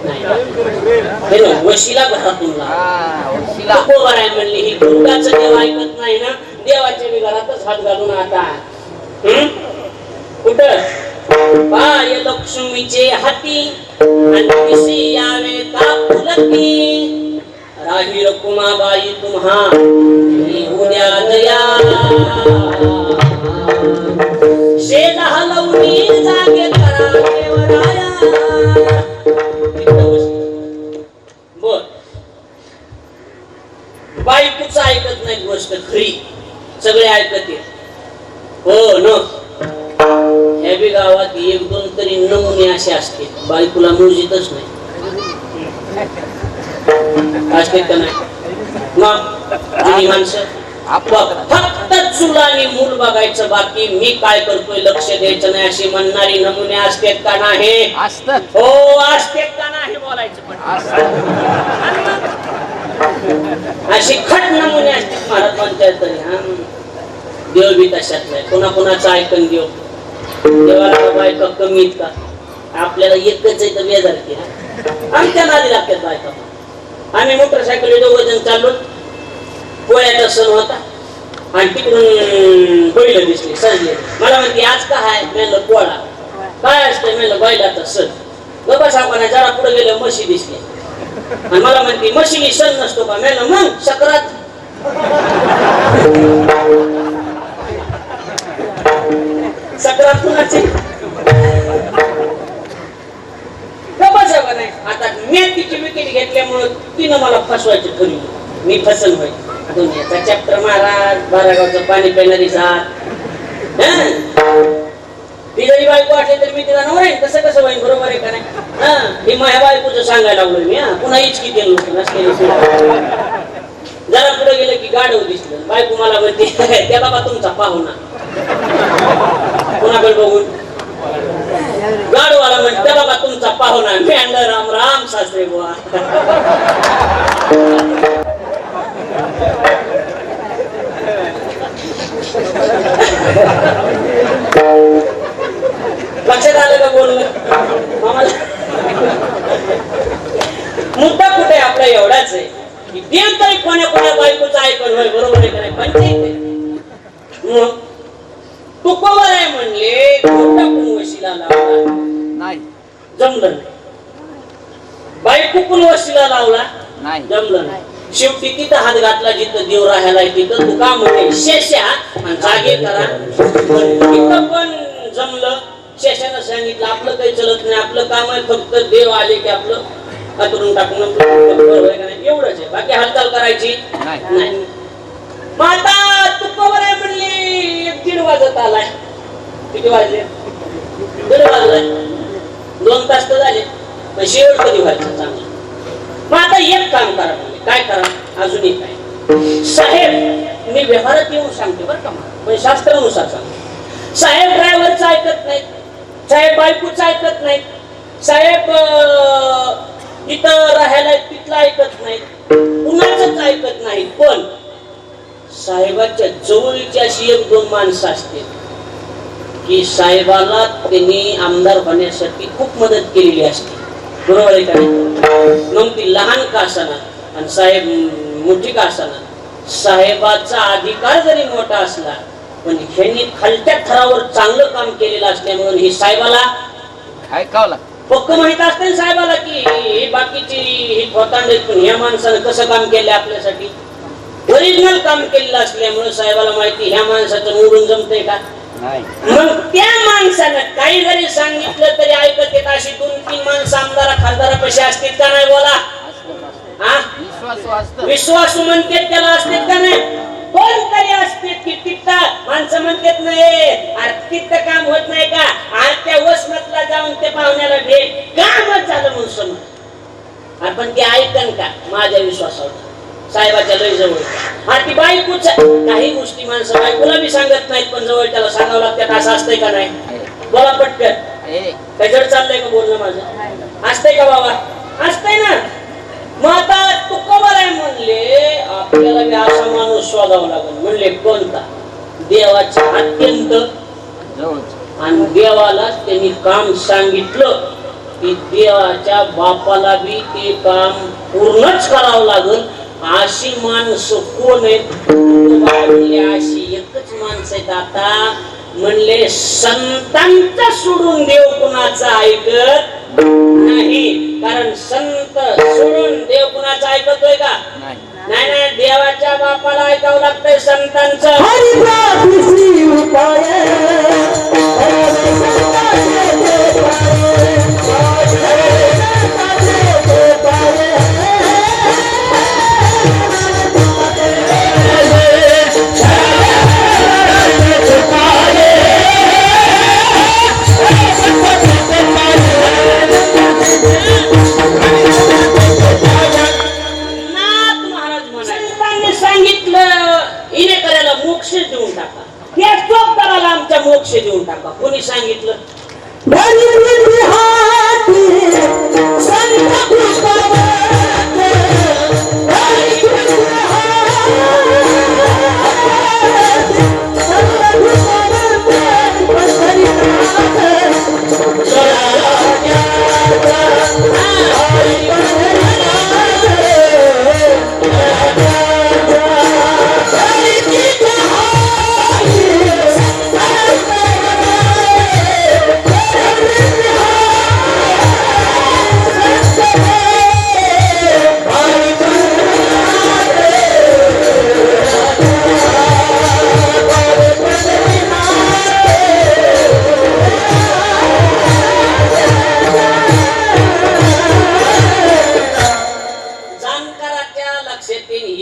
नाही, वशिला घरातून बरोबर आहे म्हणली. ही दुर्गाचं देव ऐकत नाही ना, देवाच्या बी घरातच हात घालून आता कुठं पाय लक्ष्मीचे हाती आणि दिसी यावे कापुलकी, राही रकुमाबाई तुम्हा उद्या दया, शेज हलवणी जागे करा देवराया. बर, बायकोच ऐकत नाही गोष्ट खरी, सगळे ऐकत हो न. ह्या बी गावात एक दोन तरी नमुने असे असते, बायकोला मुळजीतच नाही, असते का नाही. मग जुनी माणसं फक्त चूल आणि मूल बघायचं, बाकी मी काय करतोय लक्ष द्यायचं नाही, अशी म्हणणारी नमुने असतात का नाही. असतात हो, असतात का नाही बोलायचं, पण अशी खट नमुने असतात महाराजांच्या तरी. हा, देव बी तशात नाही, कोणाकोणाचं ऐकून देव, देवाला बायका कमी का, आपल्याला एकच आहे तर बेजार की. आमच्या नादी लागतात बायका. आम्ही मोटरसायकल दोघं जण चाललो, पोळ्याचा सण होता आणि तिकडून बैल दिसले सजले. मला म्हणते आज काय आहे, म्हणलं पोळा. काय असतं म्हणलं बैलाचा सण. बाबा साहेबांना जरा पुढे गेलं, म्हशी दिसले आणि मला म्हणते म्हशीनी सण नसतो का, म्हणलं मग सक्रात. सक्रात कुणाची, बाबा साहेब नाही. आता मी तिची विकेट घेतल्यामुळे तिनं मला फसवायची ठरवली, मी फसन होईल. दुनियाचा चॅप्टर महाराज, बारागावचं पाणी पिणारी जात. ती जरी बायको असली तर मी तिला नवरा आहे, कसं कसं होईल, बरोबर आहे का नाही. हा, ही माझ्या बायकोचं सांगायला लागलो मी. हा, पुन्हा इचकी केलं होतं नसलेली. जरा पुढे गेलं की गाढव दिसलं, बायको मला म्हणते त्या बाबा तुमचा पाहुणा. कुणाकडे बघून गाढवाला म्हणते त्या बाबा तुमचा पाहुणा. मी आणलं राम राम सासरे बुवा. लक्षात आलं का बोलणं आम्हाला. मुद्दा कुठे आपला एवढाच आहे की देव तरी कोण्या कोण्या बायकोचं ऐकून होय, बरोबर आहे का नाही. पंचायत तुकोवर आहे म्हणले, टाकून वशिला लावला नाही, जमलं नाही. बायको पण वशिला लावला नाही, जमलं नाही. शेवटी तिथं हात घातला जिथं देव राहायला, तिथं तू का म्हणते शेषा आणि जागे करा. तिथं पण जमलं. शेषानं सांगितलं आपलं काही चलत नाही, आपलं काम आहे फक्त देव आले की आपलं हातरून टाकून एवढंच आहे, बाकी हालचाल करायची नाही. माता तू कवर आहे म्हणली, 1:30 वाजत आलाय. किती वाजले, 1:30 वाजलाय, 2 तास तर झाले. पण शेवट कधी व्हायचं चांगलं. मग आता एक काम करा म्हणले. काय करा, अजून एक काय साहेब, मी व्यवहारात येऊन सांगते बरं का, पण शास्त्रानुसार सांगते. साहेब ड्रायव्हरचं ऐकत नाहीत, साहेब बायकोचं ऐकत नाहीत, साहेब इथं राहायला तिथलं ऐकत नाहीत, कुणाचंच ऐकत नाहीत. पण साहेबाच्या जवळची अशी एक दोन माणसं असते की साहेबाला त्यांनी आमदार होण्यासाठी खूप मदत केलेली असते. बरोबर आहे का नाही? मग ती लहान का असना आणि साहेब मोठी का असना, साहेबाचा अधिकार जरी मोठा असला पण ह्यांनी खालच्या थरावर चांगलं काम केलेलं असल्यामुळे ही साहेबाला ऐकावं लागतं. पक्क माहित असते ना साहेबाला की ही बाकीची ही थोतांड पण ह्या माणसानं कसं काम केलं आपल्यासाठी. ओरिजिनल काम केलेलं असल्यामुळे साहेबाला माहिती ह्या माणसाचं मोडून जमतंय का. नाही. मग त्या माणसानं काही जरी सांगितलं तरी ऐकत येत. अशी 2-3 माणसं आमदारा खासदारापाशी असतील का नाही बोला. हा विश्वासू म्हणतात त्याला असतात का नाही. कोणतरी असते की तिथं माणसं म्हणतात नाही अरे तिथं काम होत नाही का. आज त्या वसमतला जाऊन ते पाहुण्याला भेट कामच झालं म्हणून समज. आपण ते ऐकन का माझ्या विश्वासावर साहेबाच्या लय जवळ. हा ती बायकोच काही गोष्टी माणसं बायकोला बी सांगत नाहीत पण जवळ त्याला सांगावं लागतात. असं असतंय का नाही बोला पटकन. त्याच्यावर चाललंय का बोलणं माझं. असतंय का बाबा. असतंय ना. मग आता तू कवर आहे म्हणले आपल्याला बी असा माणूस शोधावा लागेल. म्हणले कोणता. देवाच्या अत्यंत आणि देवाला त्यांनी काम सांगितलं की देवाच्या बापाला बी ते काम पूर्णच करावं लागेल. अशी माणसं कोण आहेत. म्हणले अशी एकच माणसं आहेत. आता म्हणले संतांचा सोडून देव कुणाचा ऐकत नाही. कारण संत सोडून देव कुणाचा ऐकतोय का. नाही नाही देवाच्या बापाला ऐकावं लागतंय संतांचं. मोक्ष देऊन टाका. कोणी सांगितलं.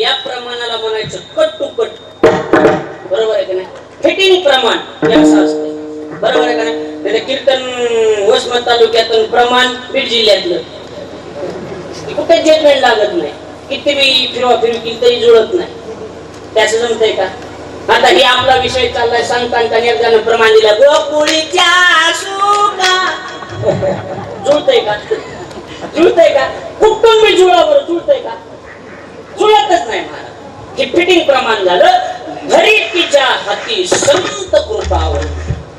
या प्रमाणाला म्हणायचं कट टू कट. बरोबर आहे का नाही. फिटिंग प्रमाण असं असते. बरोबर आहे का नाही. कीर्तन वसमत तालुक्यातून प्रमाण बीड जिल्ह्यातलं कुठे जजमेंट लागत नाही. किती बी फिरवा फिरवी तरी जुळत नाही. त्याचं जमतंय का. आता हे आपला विषय चाललाय सांगताना एक जण प्रमाण दिला गोकुळीच्या सुका. जुळतंय का. जुळतंय का. कुठून मी जुळा बरं जुळतंय का. जुळतच नाही महाराज. हे फिटिंग प्रमाण झालं. धरितीच्या हाती संत कृपावंत.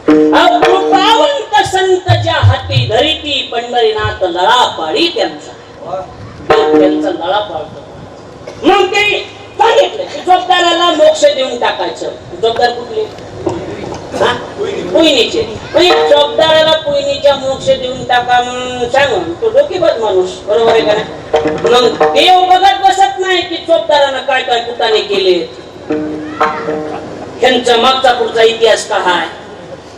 कृपावंत संत ज्या हाती धरिती पंढरीनाथ लळा पाडी त्यांचा. त्यांचा लळा पाडतो. मग ते सांगितलं की जोगदाराला मोक्ष देऊन टाकायचं. जोगदार कुठले. पुईनीचे. जोगदाराला पुईनीच्या मोक्ष देऊन टाका म्हणून सांगून तो डोकेबाज माणूस. बरोबर आहे का नाही. मग देव बघत बसत नाही की जोगदारानं काय काय कुटाने केले. त्यांचा मागचा पुढचा इतिहास काय आहे.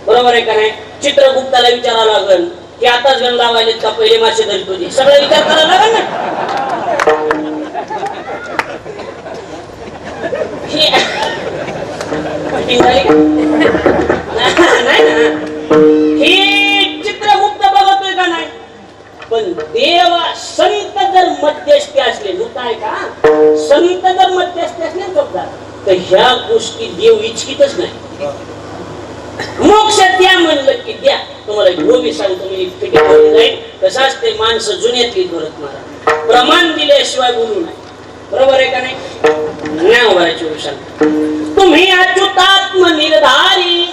बरोबर आहे का नाही. चित्रगुप्ताला विचारावं लागल की आताच गण लावायलेत का पहिले मासे धरीत होते. सगळं विचार करायला लागल ना. हे चित्रगुप्त बघतोय का नाही. पण देवा संत जर मध्यस्थी असले काय का संत जर मध्यस्थी असले जोगदार तर ह्या गोष्टी देव इच्छितच नाही. मोक्ष द्या म्हणलं की द्या. तुम्हाला एक गोबी सांगतो मी फिटी बोलली जाईल. कसं असते माणसं जुन्यातली करत मला प्रमाण दिल्याशिवाय बोलू नाही. बरोबर आहे का नाही? नाही उभारायची गोष्ट. तुम्ही अच्युतात्म निर्धारी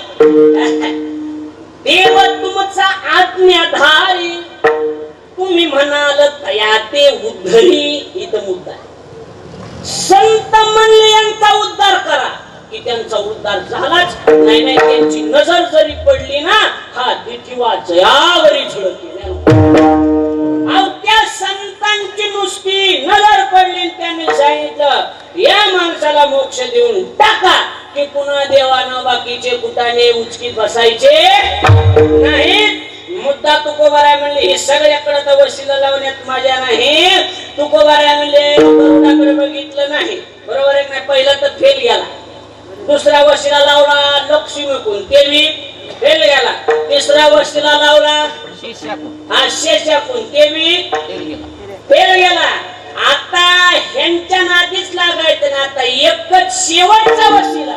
देव तुमचा आज्ञाधारी तुम्ही म्हणाल तया ते उद्धरी. इथं मुद्दा आहे. संत म्हणले यांचा उद्धार करा की त्यांचा उद्धार झालाच नाही. नाही त्यांची नजर जरी पडली ना हा दिठीवा जयावरी झळकली. त्या संतांची नुसती नजर पडली त्यांनी सांगितलं या माणसाला मोक्ष देऊन टाका की पुन्हा देवानं बाकीचे कुटाने उचकीत बसायचे नाहीत. मुद्दा तुकोबाराय म्हणले हे सगळ्याकडे तर वशिला लावण्यात माझ्या नाही. तुकोबाराय म्हणले गरुडाकडे बघितलं नाही. बरोबर आहे नाही? पहिला तर फेल गेला. दुसरा वशिला लावला लक्ष्मी कोण ते बी फेल गेला. तिसरा वशिला लावला हा शेषा कोण ते बी फेल गेला. आता ह्यांच्या नादीच लागायचं ना. आता एकच शेवटचा वशिला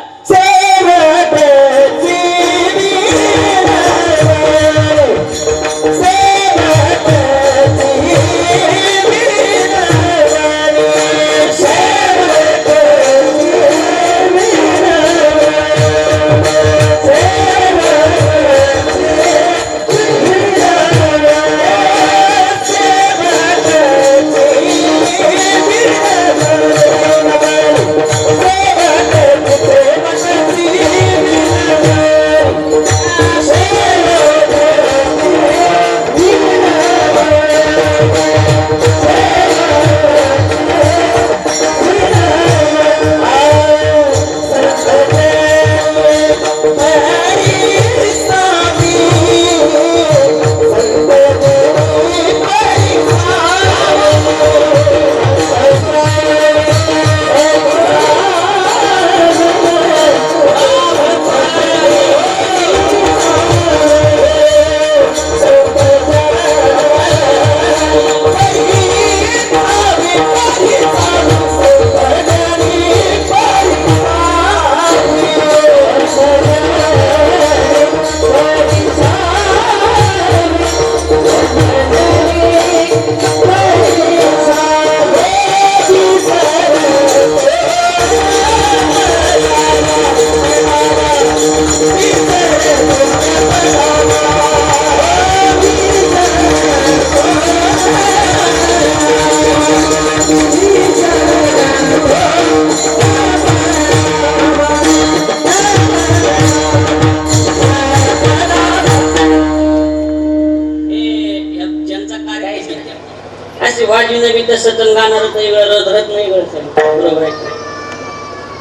वाजविणं बी तसंच गाणार रथ नाही गळत. बरोबर आहे.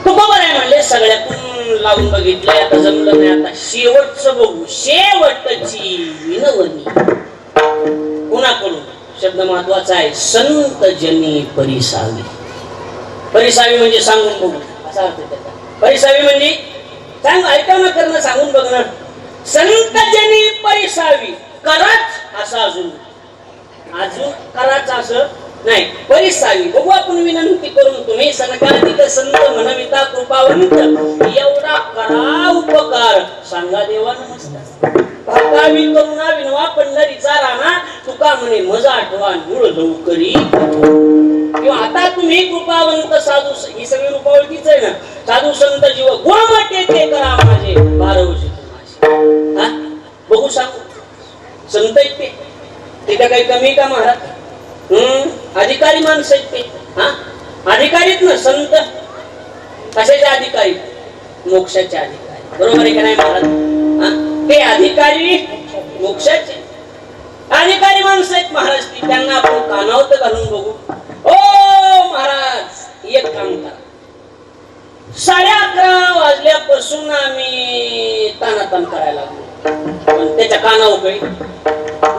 तुकोबर आहे म्हणले सगळ्यातून लावून बघितलं आता जमलं नाही. आता शेवटचं बघू. शेवटची विनवणी कोणाकडून? शब्द महत्वाचा आहे. संत जनी परिसावी. परिसावी म्हणजे सांगून बघू असा अर्थ त्याचा. परिसावी म्हणजे सांग ऐकवणं करणं सांगून बघणं. संत जनी परिसावी कराच असं अजून कराच असं नाही. परिसावी बघू आपण विनंती करून तुम्ही सनकाधिक संत म्हणविता कृपावंत एवढा करा उपकार सांगा देवा नमस्कार. भागावी करुणा विनवा पंढरीचा राणा तुका म्हणे मजा आठवा मूळ लवकरी. किंवा आता तुम्ही कृपावंत साधू ही सगळी रूपावळीच आहे ना. साधू संत जीव गोमटे ते करा माझे 12 वर्ष. बघू सांगू संत ते का काही कमी का महाराज? अधिकारी माणसं आहेत ते. अधिकारीत ना संत कशाचे अधिकारी? मोक्षाचे अधिकारी. बरोबर आहे का नाही महाराज? ते अधिकारी मोक्षाचे अधिकारी माणसं आहेत महाराज. ती त्यांना आपण कानावत घालून बघू. ओ महाराज एक काम करा. 11:30 वाजल्यापासून आम्ही तानातान करायला लागलो पण त्याच्या कानावर काही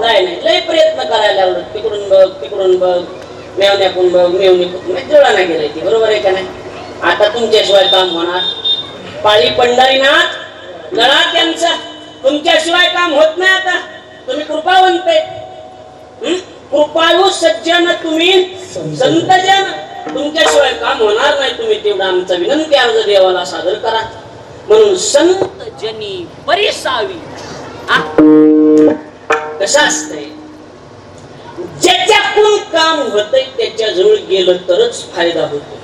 नाही. लय प्रयत्न करायला लागलो. तिकडून बघ तिकडून बघ मेवण्याकडून बघ मेवणीकडून जुळा नाही गेलाय ती. बरोबर आहे का नाही? आता तुमच्याशिवाय काम होणार? पाळी पंढरीनाथ लढा त्यांचा. तुमच्याशिवाय काम होत नाही. आता तुम्ही कृपावंत आहे. कृपाळू सज्जन तुम्ही संतजन. तुमच्याशिवाय काम होणार नाही. तुम्ही तेवढा आमचा विनंती अर्ज देवाला सादर करा. म्हणून संत जनी परिसावी. कसं असतंय, ज्याच्याकडून काम होतंय त्याच्याजवळ गेलं तरच फायदा होतो.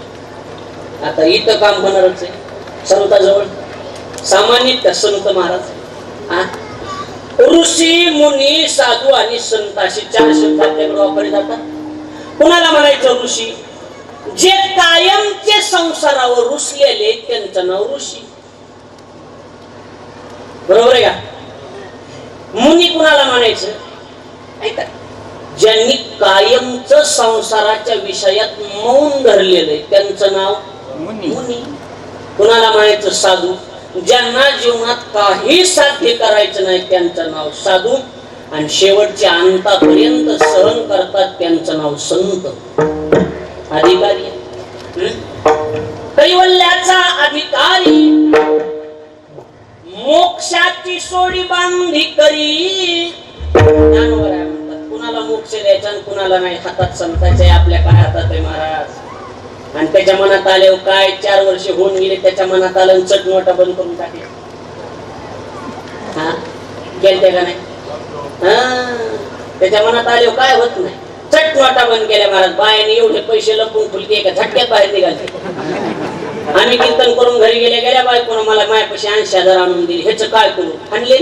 आता इथं काम होणारच आहे संताजवळ, सामान्य का संत महाराज. ऋषी मुनी साधू आणि संत असे 4 शब्द आपल्याकडे वापरले जातात. कुणाला म्हणायचं ऋषी? जे कायमचे संसारावर रुसलेले त्यांचं नाव ऋषी. बरोबर आहे का? मुनी कुणाला म्हणायचं? ऐका, ज्यांनी कायमच संसाराच्या विषयात मौन धरलेलं आहे त्यांचं नाव मुनी. कुणाला म्हणायचं? साधू. ज्यांना जीवनात काही साध्य करायचं नाही त्यांचं नाव साधू. आणि शेवटच्या अंतापर्यंत सहन करतात त्यांचं नाव संत. अधिकारी, कैवल्याचा अधिकारी, मोक्षाची सोडी बांधी करी. ज्ञानवर आहे म्हणतात. कुणाला मोक्ष द्यायचा आणि कुणाला नाही, हातात संतांचे आपल्या काय हातात आहे महाराज. आणि त्याच्या मनात आले काय 4 वर्ष होऊन गेले, त्याच्या मनात आलं चट नोटा बंद करून टाकले. हा केलते का नाही? त्याच्या मनात आले काय होत नाही, चट नोटा बंद केल्या महाराज. बायाने एवढे पैसे लपून फुलके एका झटक्यात बाहेर निघाले. आम्ही कीर्तन करून घरी गेल्या बायकोनं मला मायापाशी 80,000 आणून दिली. ह्याच काय करू? आणले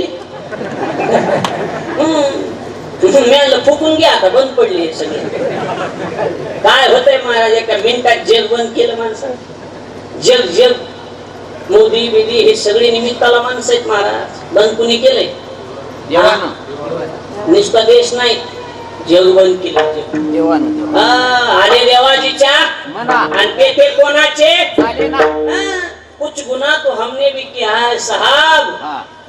मी फुकून घ्या, आता बंद पडले हे सगळे. काय होतंय महाराज, एका मिनिटात जेल बंद केलं माणसं. जेल मोदी बिदी हे सगळे निमित्ताला माणसं आहेत महाराज. बंद कुणी केलंय? नुसता देश नाही, जग बंद केलं. आले देवाजीच्या आणि ते कोणाचे? कुछ गुना तो हमने भी किया है साहब,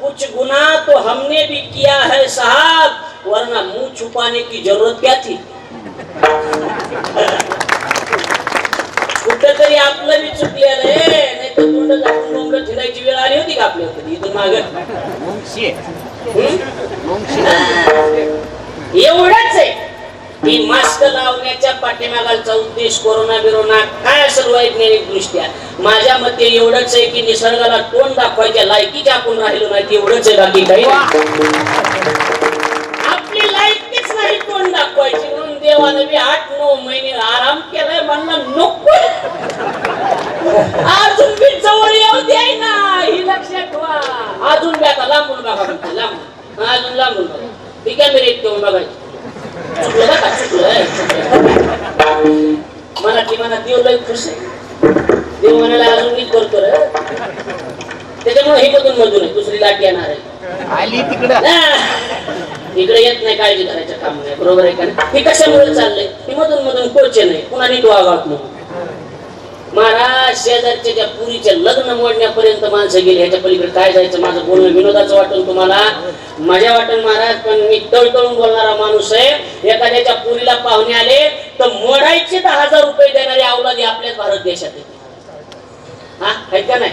कुछ गुना तो हमने भी किया है साहब, वरना मुंह छुपाने की जरूरत क्या थी. कुठेतरी आपलं भी चुकलेलं आहे, नाही तर तोंड झाकून डोंगर फिरायची वेळ आली होती का आपल्याकडे इथून माग. एवढंच आहे की मास्क लावण्याच्या पाठीमागाचा उद्देश कोरोना बिरोना काय असेल वैज्ञानिक दृष्ट्या, माझ्या मते एवढंच आहे की निसर्गाला तोंड दाखवायच्या लायकीचे आपण राहिलो नाही, एवढंच आहे. बाकी काही आपली लायकीच नाही तोंड दाखवायची. म्हणून देवाने बी 8-9 महिने आराम केलाय. म्हणला नको अजून बी जवळ येऊ द्याय ना, ही लक्षात ठेवा. अजून बी आता लांबून बघा, लांबून अजून लांबून बघा. ठीक आहे, मी रेट बघायची. चुकलं का? चुकलं. मला ती म्हणा देव लय खुश आहे. देव म्हणाला अजून मीच करतो रे, त्याच्यामुळे हे मधून आहे. दुसरी लाट येणार आहे. आली तिकडं इकडे येत नाही, काळजी करायचं काम नाही. बरोबर आहे का? हे कशामुळे चाललंय? ती मधून कोचे नाही, कुणा नीट वागावत नाही. महाराज शेजारच्या त्या पुरीच्या लग्न मोडण्यापर्यंत माणसं गेली. ह्याच्या पलीकडे काय जायचं? माझं बोलणं विनोदाचं वाटून तुम्हाला, मजा वाटून महाराज, पण मी तळतळून बोलणारा माणूस आहे. एखाद्याच्या पुरीला पाहुणे आले तर मोडायचे 10,000 रुपये देणारे अवलादी आपल्याच भारत देशात येते. हा आहे का नाही?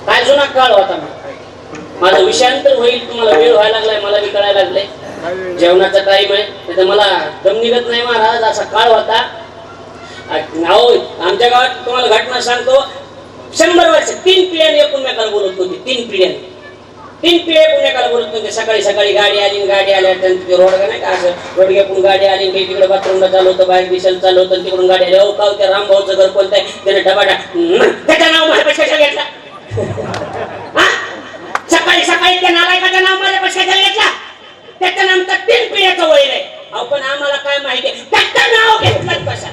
काय जुना काळ होता. माझा विषयांतर होईल, तुम्हाला वेळ व्हायला लागलाय, मला बी कळायला लागलंय. जेवणाचा टाइम आहे, त्याचा मला दम निघत नाही महाराज. असा काळ होता. आमच्या गावात तुम्हाला घटना सांगतो. 100 वर्ष 3 पिढ्याने एकमेकाला बोलत होती. 3 पिढ्या एकमेकाला बोलत होते. सकाळी सकाळी गाडी आली, गाडी आल्यानंतर रोड का नाही का, असं रोड घेऊन गाडी आली, काही तिकडे बाथरूमला चालू होतं, बाहेर दिशाला चालू होतं, तिकडून गाडी आली. अहो का त्या रामभाऊचं घर कोणतं आहे? त्याने डबाडा त्याचं नाव माझ्या कशा घेतला. सकाळी सकाळी त्या नालायकाचं नाव माझ्या कशा घेतला. त्याच्यानंतर 3 पिढ्याचं वैर आहे. अहो पण आम्हाला काय माहिती आहे त्याचं नाव घेतलं कशा.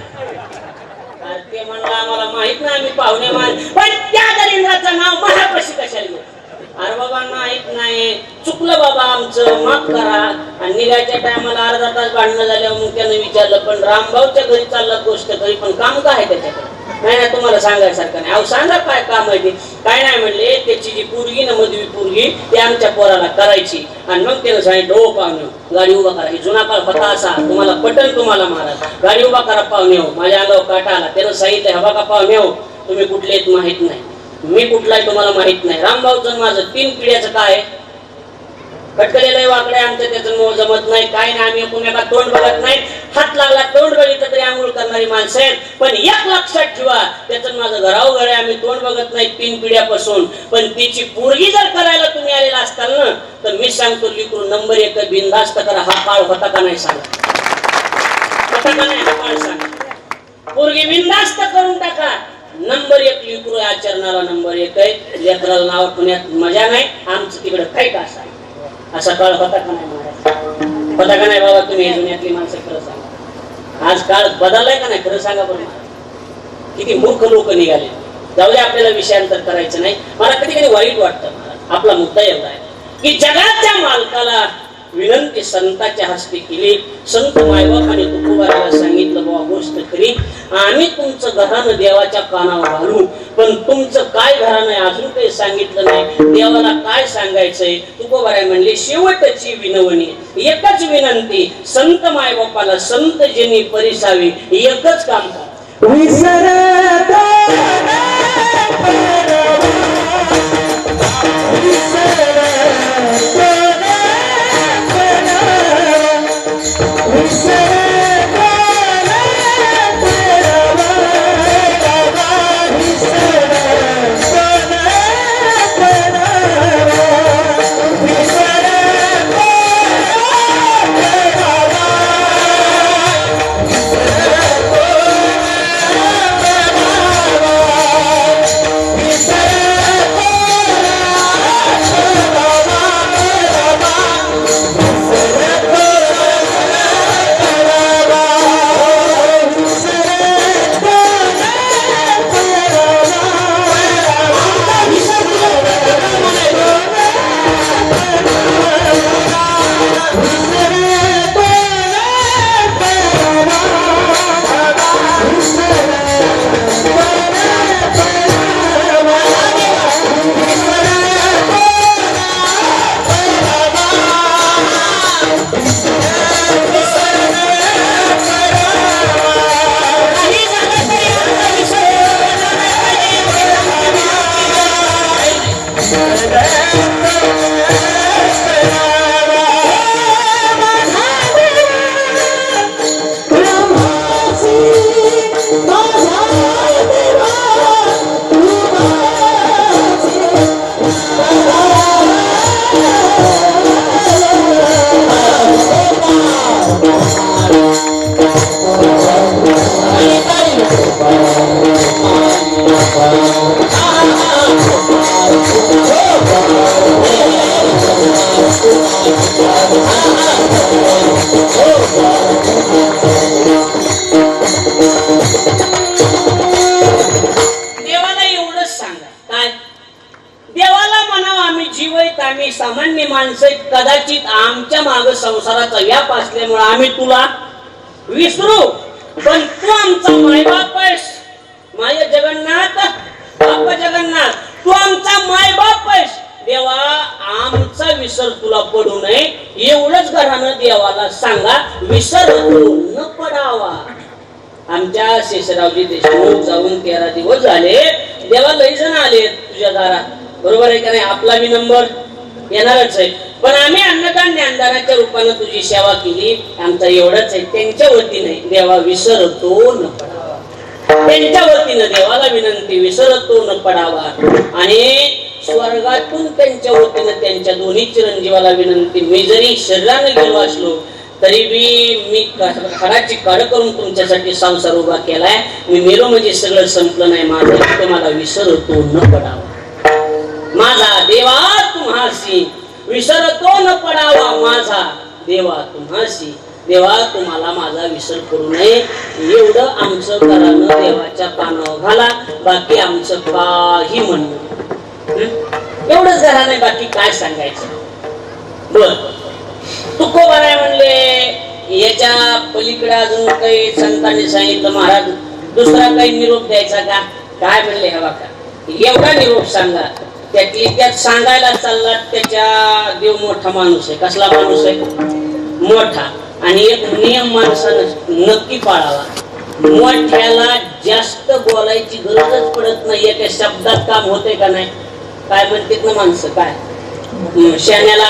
ते म्हणलं आम्हाला माहित नाही, आम्ही पाहुणे मान, पण त्या दरिंद्राचं नाव महापाशी कशाला घेऊ. अरे बाबा माहित नाही, चुकलं बाबा आमचं, माफ करा. आणि निघायच्या टायमाला अर्धा तास भांडणं झाल्यावर मग त्यानं विचारलं, पण रामभाऊच्या घरी चालला गोष्ट घरी, पण काम काय आहे त्याच्याकडे? नाही तुम्हाला सांगायसारखं नाही. अहो सांगा काय काम आहे ते. काय नाही म्हणले, त्याची जी पोरगी ना मधवी पोरगी ती आमच्या पोराला करायची. आणि मग त्यानं सांगितलं, हो पाहुणे गाडी उभा करा. ही जुना काळ होता असा, तुम्हाला पटल तुम्हाला महाराज, गाडी उभा करा पाहुणे हो. माझ्या अंगावर काटा आला. त्यानं सांगितलं, हवा का पाहुणे हो, तुम्ही कुठले आहेत माहित नाही, मी कुठला आहे तुम्हाला माहित नाही. रामभाऊचं माझं 3 पिढ्याचं काय आहे? खटकलेलं वाकडे आमचं त्याचं मोह जमत नाही, काय नाही, आम्ही एकमेका तोंड बघत नाही, हात लागला तोंड बघितलं तरी आंघोळ करणारी माणसं आहेत. पण एक लक्षात ठेवा, त्याचं माझं घराव घर आहे, आम्ही तोंड बघत नाही 3 पिढ्यापासून. पण तिची पोरगी जर करायला तुम्ही आलेला असताल ना, तर मी सांगतो लिकरू नंबर 1 बिनधास्त करा. हा काळ होता का नाही सांगा, होता का नाही हा काळ सांगा. पोरगी बिनधास्त करून टाका. नंबर 1 लिकरू आचरणाला नंबर 1 आहे. लेकराला नाव पुण्यात मजा नाही, आमचं तिकडे काही का असा असा काळ होता का नाही महाराज, होता का नाही बाबा? तुम्ही जुन्यातली माणसं खरं सांगा. आज काळ बदललाय का नाही खरं सांगा बरं. किती मूर्ख लोक निघाले. जाऊ दे, आपल्याला विषयांतर करायचं नाही. मला कधी कधी वाईट वाटतं महाराज. आपला मुद्दा एवढा आहे की जगाच्या मालकाला विनंती संतांच्या हस्ते केली. संत मायबापाने तुकोबाराला सांगितलं, बाबा गोष्ट खरी, आम्ही तुमचं घरानं देवाच्या कानावर घालू, पण तुमचं काय घरानं आहे अजून काही सांगितलं नाही. देवाला काय सांगायचंय? तुकोबाराय म्हणले, शेवटची विनवणी, एकच विनंती, संत मायबापाला संत जनी परिसावी, एकच काम करा. सामान्य माणसं कदाचित आमच्या माग संसाराचा व्याप असल्यामुळे आम्ही तुला विसरू, पण तू आमचा मायबाप आहेस. माय जगन्नाथ, बाप जगन्नाथ, तू आमचा मायबाप आहेस. देवा, आमचा विसर तुला पडू नये एवढंच घरानं देवाला सांगा, विसर न पडावा. आमच्या शेषरावजी देशमुख जाऊन 13 दिवस झाले. देवा लई जण आले तुझ्या दारात, बरोबर आहे का नाही? आपला बी नंबर येणारच आहे, पण आम्ही अन्नदान ज्ञानदानाच्या रूपाने तुझी सेवा केली. आमचा एवढंच आहे, त्यांच्या वतीने देवा विसरतो न पडावा. त्यांच्या वतीने देवाला विनंती, विसरतो न पडावा. आणि स्वर्गातून त्यांच्या वतीने त्यांच्या दोन्ही चिरंजीवाला विनंती, मी जरी शरीराने गेलो असलो तरी बी मी खडाची काढ करून तुमच्यासाठी संसार उभा केलाय. मी मेलो म्हणजे सगळं संपलं नाही माझं. तुम्हाला विसरतो न पडावा. माझा देवा तुम्हासी विसरतो न पडावा. माझा देवा तुम्हासी, देवा तुम्हाला माझा विसर करू नये एवढं आमचं करानं देवाच्या कानावर घाला. बाकी आमचं काही म्हणणं एवढंच घरा नाही, बाकी काय सांगायचं. बर, तुकोबाराय म्हणले, याच्या पलीकडे अजून काही संतांनी सांगितलं महाराज दुसरा काही निरोप द्यायचा का? काय म्हणले, हे बघा एवढा निरोप सांगा. त्यातली त्यात सांगायला चालला त्याच्या देव मोठा माणूस आहे. कसला माणूस आहे? मोठा. आणि एक नियम माणसानं नक्की पाळावा, मोठ्याला जास्त बोलायची गरजच पडत नाही. एका शब्दात काम होते का नाही? काय म्हणतात ना माणसं, काय शाण्याला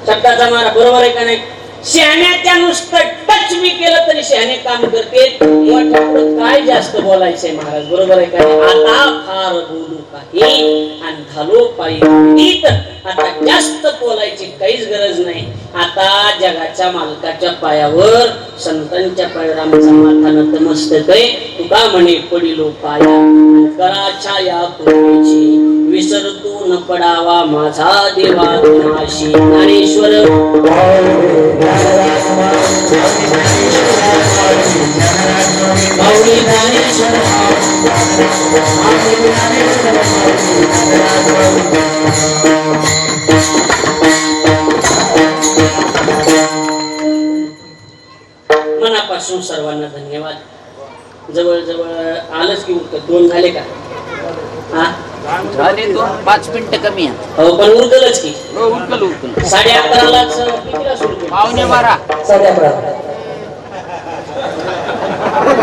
शब्दाचा मारा, बरोबर आहे का नाही? शहाण्याच्या नुसतं टच मी केलं तरी शहाणे काम करते. मोठ्या पुढं काय जास्त बोलायचंय महाराज, बरोबर आहे का नाही? आता फार बोलू काही आणि झालो पाहिजे. आता जास्त बोलायची काहीच गरज नाही. आता जगाच्या मालकाच्या पायावर, संतांच्या पायावर आमचा माथा नतमस्तक आहे. तुका म्हणे पडिलो पाया कराच्या या पृथ्वीची, विसरतो न पडावा माझा देवा नाशी. ज्ञानेश्वर मनापासून सर्वांना धन्यवाद. जवळ जवळ आलंच की उरकत 2 झाले का? हा झाले 2-5 मिनिटं कमी आहे. हो पण उरकलच की. हो, उरकलं 11:30लाच कितीला सुरू केलं? 11:15. 11:30.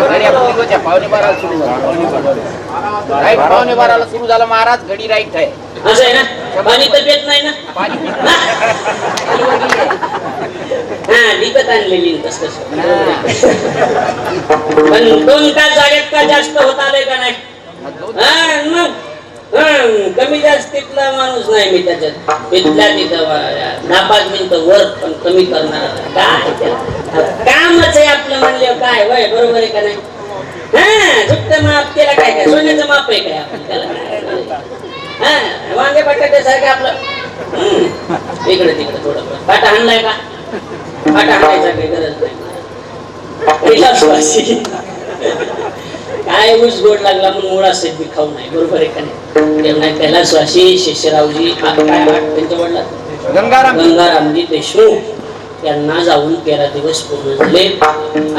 घडी आपली होत्या 11:15 सुरू झालं. राईट 11:15 सुरू झालं महाराज. घडी राईट आहे. असं आहे ना? पाणी तर पेत नाही ना? पाणी हा विकत आणलेली तस पण 2 तास जागेत का जास्त होत आले का नाही? मग कमी जास्तीतला माणूस नाही मी त्याच्यात. तिथल्या तिथं 10-5 मिनिटं वर पण कमी करणार काय? कामच आहे आपलं म्हणलं काय वय, बरोबर आहे का नाही? हा झुकत माप केला काय काय सोन्याचं माप आहे काय आपण त्याला? हा वांगे बटाटे सारखे आपलं इकडे तिकडे थोडं पाटा आणलाय का? पाटा आणायचा काही गरज नाही. काय ऊस गोड लागला म्हणून मुळा सेट बी खाऊ नाही, बरोबर आहे का नाही? कैलासवासी शेषरावजी काय त्यांच्या वडिलात गंगारामजी देशमुख यांना जाऊन 13 दिवस पूर्ण झाले.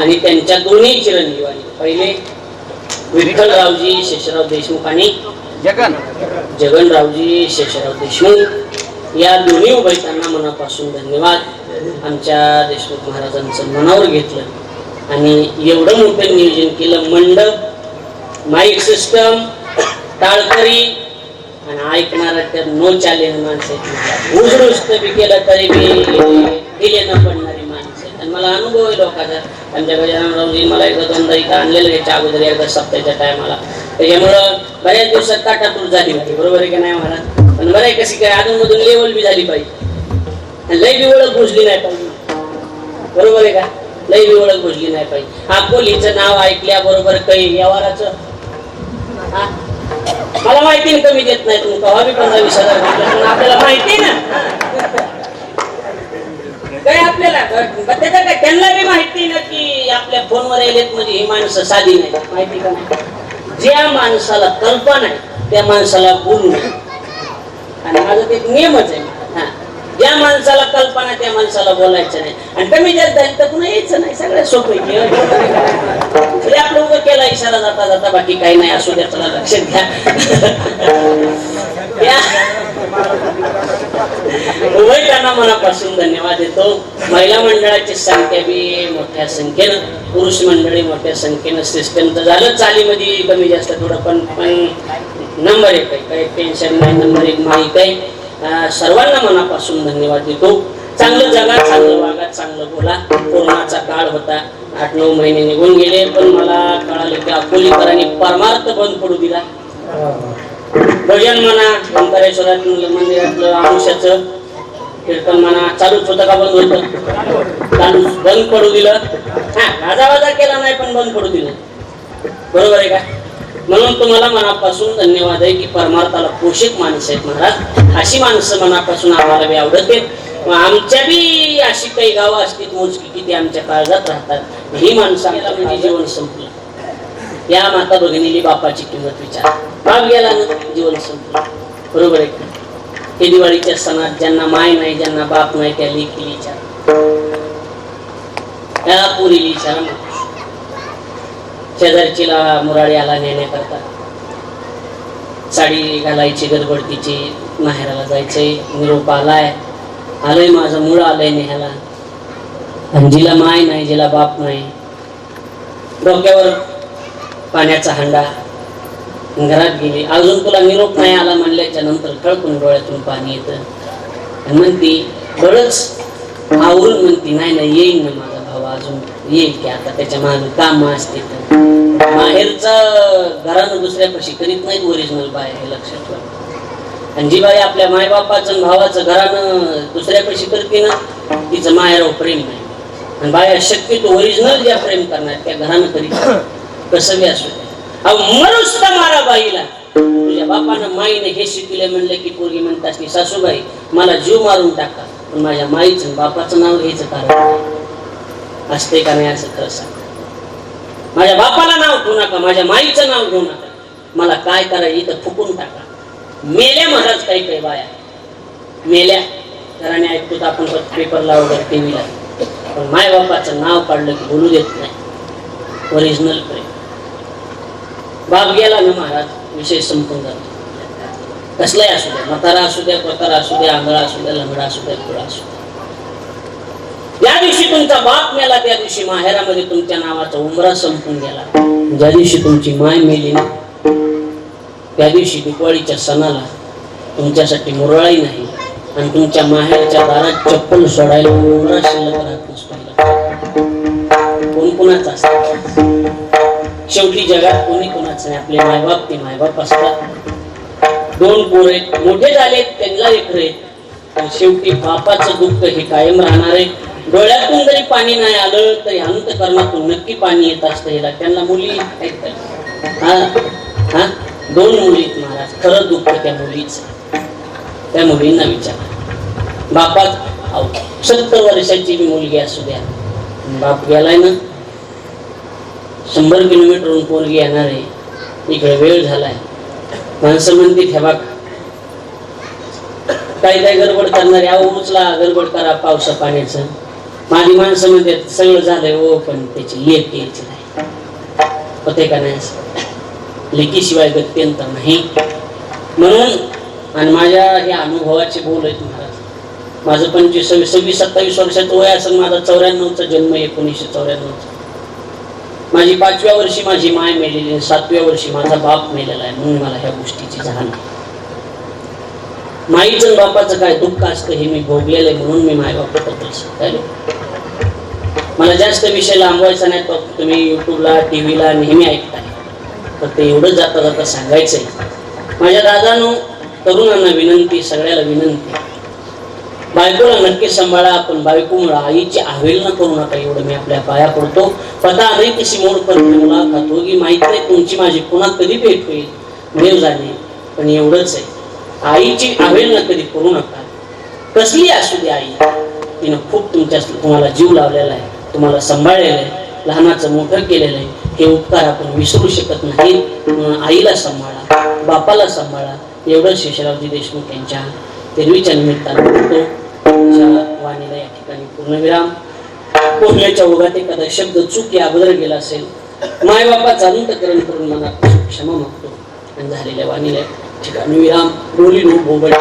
आणि त्यांच्या दोन्ही चिरंजीवांनी, पहिले विठ्ठलरावजी शेषराव देशमुख आणि जगनरावजी शेषराव देशमुख, या दोन्ही उभयतांना मनापासून धन्यवाद. आमच्या देशमुख महाराजांचं मनावर घेतलं आणि एवढं मोठं नियोजन केलं. मंडप, माईक सिस्टम, टाळकरी आणि ऐकणारा तर नो चॅलेंज माणसं. उजरुस्त बी केलं तरी बी दिले न पडणारी माणसं. आणि मला अनुभव आहे लोकांचा. आमच्या गजाननरावजी मला एकदा 2दा इथं आणलेलं याच्या अगोदर एकदा सप्त्याच्या टायमाला. त्याच्यामुळं बऱ्याच दिवसात ताटातूट झाली पाहिजे, बरोबर आहे की नाही महाराज? पण बरं कशी काय अजून मधून लेवल बी झाली पाहिजे. लई बी ओळख बुजली नाही पाहिजे, बरोबर आहे का? लई बी ओळख बुजली नाही पाहिजे. अकोलीचं नाव ऐकल्याबरोबर काही व्यवहाराचं मला माहिती नाही, कमी देत नाही तुम्ही कवा बी 15-20 हजार पण आपल्याला माहिती ना काय आपल्याला त्याचं काय त्यांना बी माहिती ना की आपल्या फोनवर येलेत म्हणजे ही माणसं साधी नाही, माहिती का नाही? ज्या माणसाला कल्पना आहे त्या माणसाला बोलू नये. आणि माझं ते नियमच आहे. ज्या माणसाला कल्पना त्या माणसाला बोलायचं नाही. आणि कमी जास्त झाली तर पुन्हा यायचं नाही. सगळ्यात सोपं आपलं उभं केला इशारा जाता जाता, बाकी काही नाही. असू द्या, चला लक्षात घ्या. उभयतांना मनापासून धन्यवाद देतो. महिला मंडळाची संख्या बी मोठ्या संख्येनं, पुरुष मंडळी मोठ्या संख्येनं. सिस्टम तर झालं चालीमध्ये कमी जास्त थोडं, पण नंबर 1 आहे, काही टेन्शन नाही. नंबर 1 माहिती आहे. सर्वांना मनापासून धन्यवाद देतो. चांगलं जगा, चांगलं वागा, चांगलं बोला. कोरोनाचा काळ होता, 8-9 महिने निघून गेले, पण मला कळालं की अकोलीकरांनी परमार्थ बंद पडू दिला. भजन म्हणा, ओंकारेश्वरात मंदिरातलं आमुष्याचं कीर्तन म्हणा चालूच होतं का बंद होतं? चालूच. बंद पडू दिलं. गाजावाजा केला नाही पण बंद पडू दिलं, बरोबर आहे का? म्हणून तुम्हाला मनापासून धन्यवाद आहे की परमार्थाला पोषक माणसं आहेत महाराज. अशी माणसं मनापासून आम्हाला बी आवडते. आमच्या बी अशी काही गावं असतील मोजकी की ती आमच्या काळजात राहतात. ही माणसं म्हणजे जीवन संपलं. या माता भगिनीली बापाची किंमत विचार, बाप गेला ना जीवन संपलं, बरोबर आहे का? हे दिवाळीच्या सणात ज्यांना माय नाही, ज्यांना बाप नाही, त्या लेकीला विचार, त्या पोरीला विचार. शेजारचीला मुराळी आला नेण्याकरता साडी घालायची गडबडतीची, माहेराला जायचंय, निरोप आलाय, आलंय माझं मूळ आलंय नेहाला. आणि जिला माय नाही, जिला बाप नाही, डोक्यावर पाण्याचा हंडा, घरात गेली, अजून तुला निरोप नाही आला म्हणल्याच्या नंतर खळकून डोळ्यातून पाणी येतं. आणि म्हणती बरंच आवरून म्हणती नाही नाही येईल ना माझा भाऊ अजून येईल की आता त्याच्या मागे काम असते तर माहेरचं घरानं दुसऱ्यापाशी करीत नाहीत ओरिजिनल बाय हे लक्षात ठेवा आणि जी बाई आपल्या मायबापाचं भावाचं घरानं दुसऱ्यापाशी करते ना तिचं माहेरावर प्रेम नाही आणि बाया शक्यतो ओरिजिनल ज्या प्रेम करणार त्या घरानं करीत कसं बी असू दे अहो मरुस्त मारा बाईला तुझ्या बापानं माईने हे शिकले म्हणले की पोरगी म्हणत असली सासूबाई मला जीव मारून टाका पण माझ्या माईचं बापाचं नाव घ्यायचं कारण असते का नाही असं खरं सांग माझ्या बापाला नाव घेऊ नका माझ्या माईचं नाव घेऊ नका मला काय करायचं इथं फुकून टाका मेल्या महाराज काही काही बाया मेल्या घराने ऐकतो तर आपण पेपरला वगैरे टीव्हीला पण माय बापाचं नाव काढलं की बोलू देत नाही ओरिजिनल प्रेम बाप गेला ना महाराज विषय संपून जातो कसलाही असू द्या म्हातारा असू द्या कोतारा असू द्या आंधळा असू द्या लंगडा असू द्या खुळा असू द्या ज्या दिवशी तुमचा बाप मेला त्या दिवशी माहेरामध्ये तुमच्या नावाचा उमरा संपून गेला ज्या दिवशी तुमची माय मेली ना त्या दिवशी दिवाळीच्या सणाला तुमच्यासाठी मुरळाही नाही आणि तुमच्या माहेरच्या दारात चप्पल सोडायला उमरा शिल्लक राहत नसतो कोण कोणाचा असतात शेवटी जगात कोणी कोणाचं नाही आपले मायबाप ते मायबाप असतात दोन पोरे मोठे झाले त्यांना लेकरं आहेत पण शेवटी बापाचं दुःख हे कायम राहणार आहे डोळ्यातून जरी पाणी नाही आलं तरी अंतःकरणातून नक्की पाणी येत असतं याला त्यांना मुली आहेत हा हा दोन मुलीत महाराज खरं दुःख त्या मुलीचं त्या मुलींना विचारा बापात 70 वर्षाची मुलगी असू द्या बाप गेलाय ना 100 किलोमीटरहून पोरगी येणार आहे इकडे वेळ झालाय माणसं म्हणते ठेवा काही काही गडबड करणारे अहो उचला गडबड करा पावसा पाण्याचं माझी माणसं म्हणते सगळं झालंय हो पण त्याची लेख यायची नाही होते का नाही लेकीशिवाय गत्यंत नाही म्हणून आणि माझ्या या अनुभवाचे बोल आहेत महाराज माझं 25 26 27 वर्षाचं वय असेल माझा 94चा जन्म 1994 माझी 5व्या वर्षी माझी माय मेलेली 7व्या वर्षी माझा बाप मेलेला आहे म्हणून मला ह्या गोष्टीची जाण आहे माईचं बापाचं काय दुःख असतं हे मी भोगलेलं आहे म्हणून मी मायबापाबद्दल सांगताय मला जास्त विषय लांबवायचा नाही तो तुम्ही युट्यूबला टीव्हीला नेहमी ऐकताय फक्त एवढंच जाता जाता सांगायचंय माझ्या दादानो तरुणांना विनंती सगळ्याला विनंती बायकोला नक्की सांभाळा आपण बायकोमुळे आईची अवहेलना करू नका एवढं मी आपल्या पाया पडतो पता नाही किसी मोड पर मुलाकात होगी माहित नाही तुमची माझी पुन्हा कधी भेट होईल देव जाणे पण एवढंच आहे आईची अवहेलना कधी करू नका कसली असू दे आई तिनं खूप तुम्हाला जीव लावलेला आहे तुम्हाला सांभाळलेलं आहे लहानाचं मोठं केलेलं आहे हे उपकार आपण विसरू शकत नाही म्हणून आईला सांभाळा बापाला सांभाळा एवढं शेषरावजी देशमुख यांच्या तेरवीच्या निमित्तानं बोलतो वाणीला या ठिकाणी पूर्णविराम बोलण्याच्या ओघात एखादा शब्द चूक या अगोदर गेला असेल मायबापाचं अंतःकरण करून मनात क्षमा मागतो आणि झालेल्या वाणीला ठिकाणी विराम बोलिलो भोबळ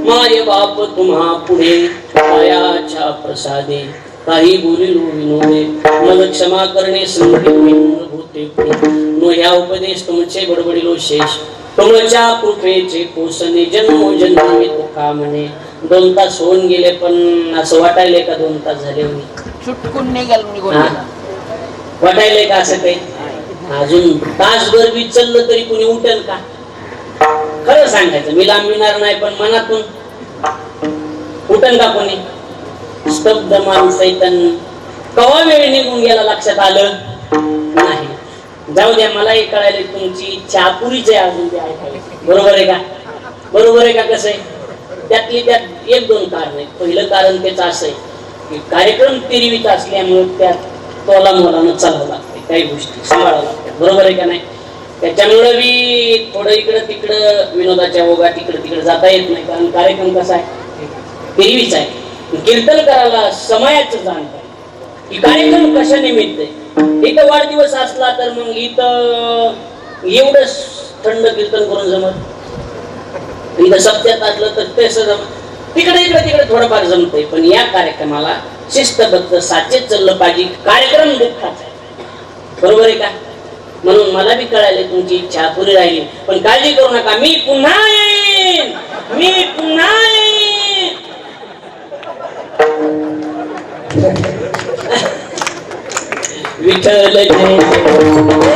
माय बाप तुम्हा पुढे पायाच्या प्रसादे काही बोलिलो विनोदे मग क्षमा करणे संगीत होते नो ह्या उपदेश तुमचे बडबडिलो शेष तुमच्या कृपेचे पोसणे जन्मोजन्मी तुका म्हणे 2 तास होऊन गेले पण असं वाटायले का 2 तास झाले चुटकून निघाल वाटायले का असं काही अजून तासभर बी चाललं तरी कुणी उठेल का खरं सांगायचं मी लांबविणार नाही पण मनातून उठेल का कोणी स्तब्ध माणसं कवा वेळ निघून गेला लक्षात आलं नाही जाऊ द्या मलाही कळायला तुमची इच्छा अपुरीच आहे अजून ते ऐकायला बरोबर आहे का कसं आहे त्यातली त्यात 1-2 कारण आहेत पहिलं कारण त्याचं असं आहे की कार्यक्रम तिरवीत असल्यामुळे त्यात तोला मोलानं चालावं लागते काही गोष्टी सांभाळावं लागतात बरोबर आहे का नाही त्याच्यामुळे बी थोडं इकडं तिकडं विनोदाच्या ओघात तिकडं जाता येत नाही कारण कार्यक्रम कसा आहे तिरवीच आहे कीर्तन करायला समयाचं जाणतं की कार्यक्रम कशा निमित्त आहे इथं वाढदिवस असला तर मग इथं एवढं थंड कीर्तन करून जमत इथं सप्त्यात असलं तर तसं जमत तिकडे थोडंफार जमतंय पण या कार्यक्रमाला शिस्तबद्ध साचेत चाललं पाहिजे कार्यक्रम दुःखाचा आहे बरोबर आहे का म्हणून मला बी कळायला तुमची इच्छा पुरी राहिली पण काळजी करू नका मी पुन्हा येईन विठ्ठल जय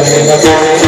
Thank you.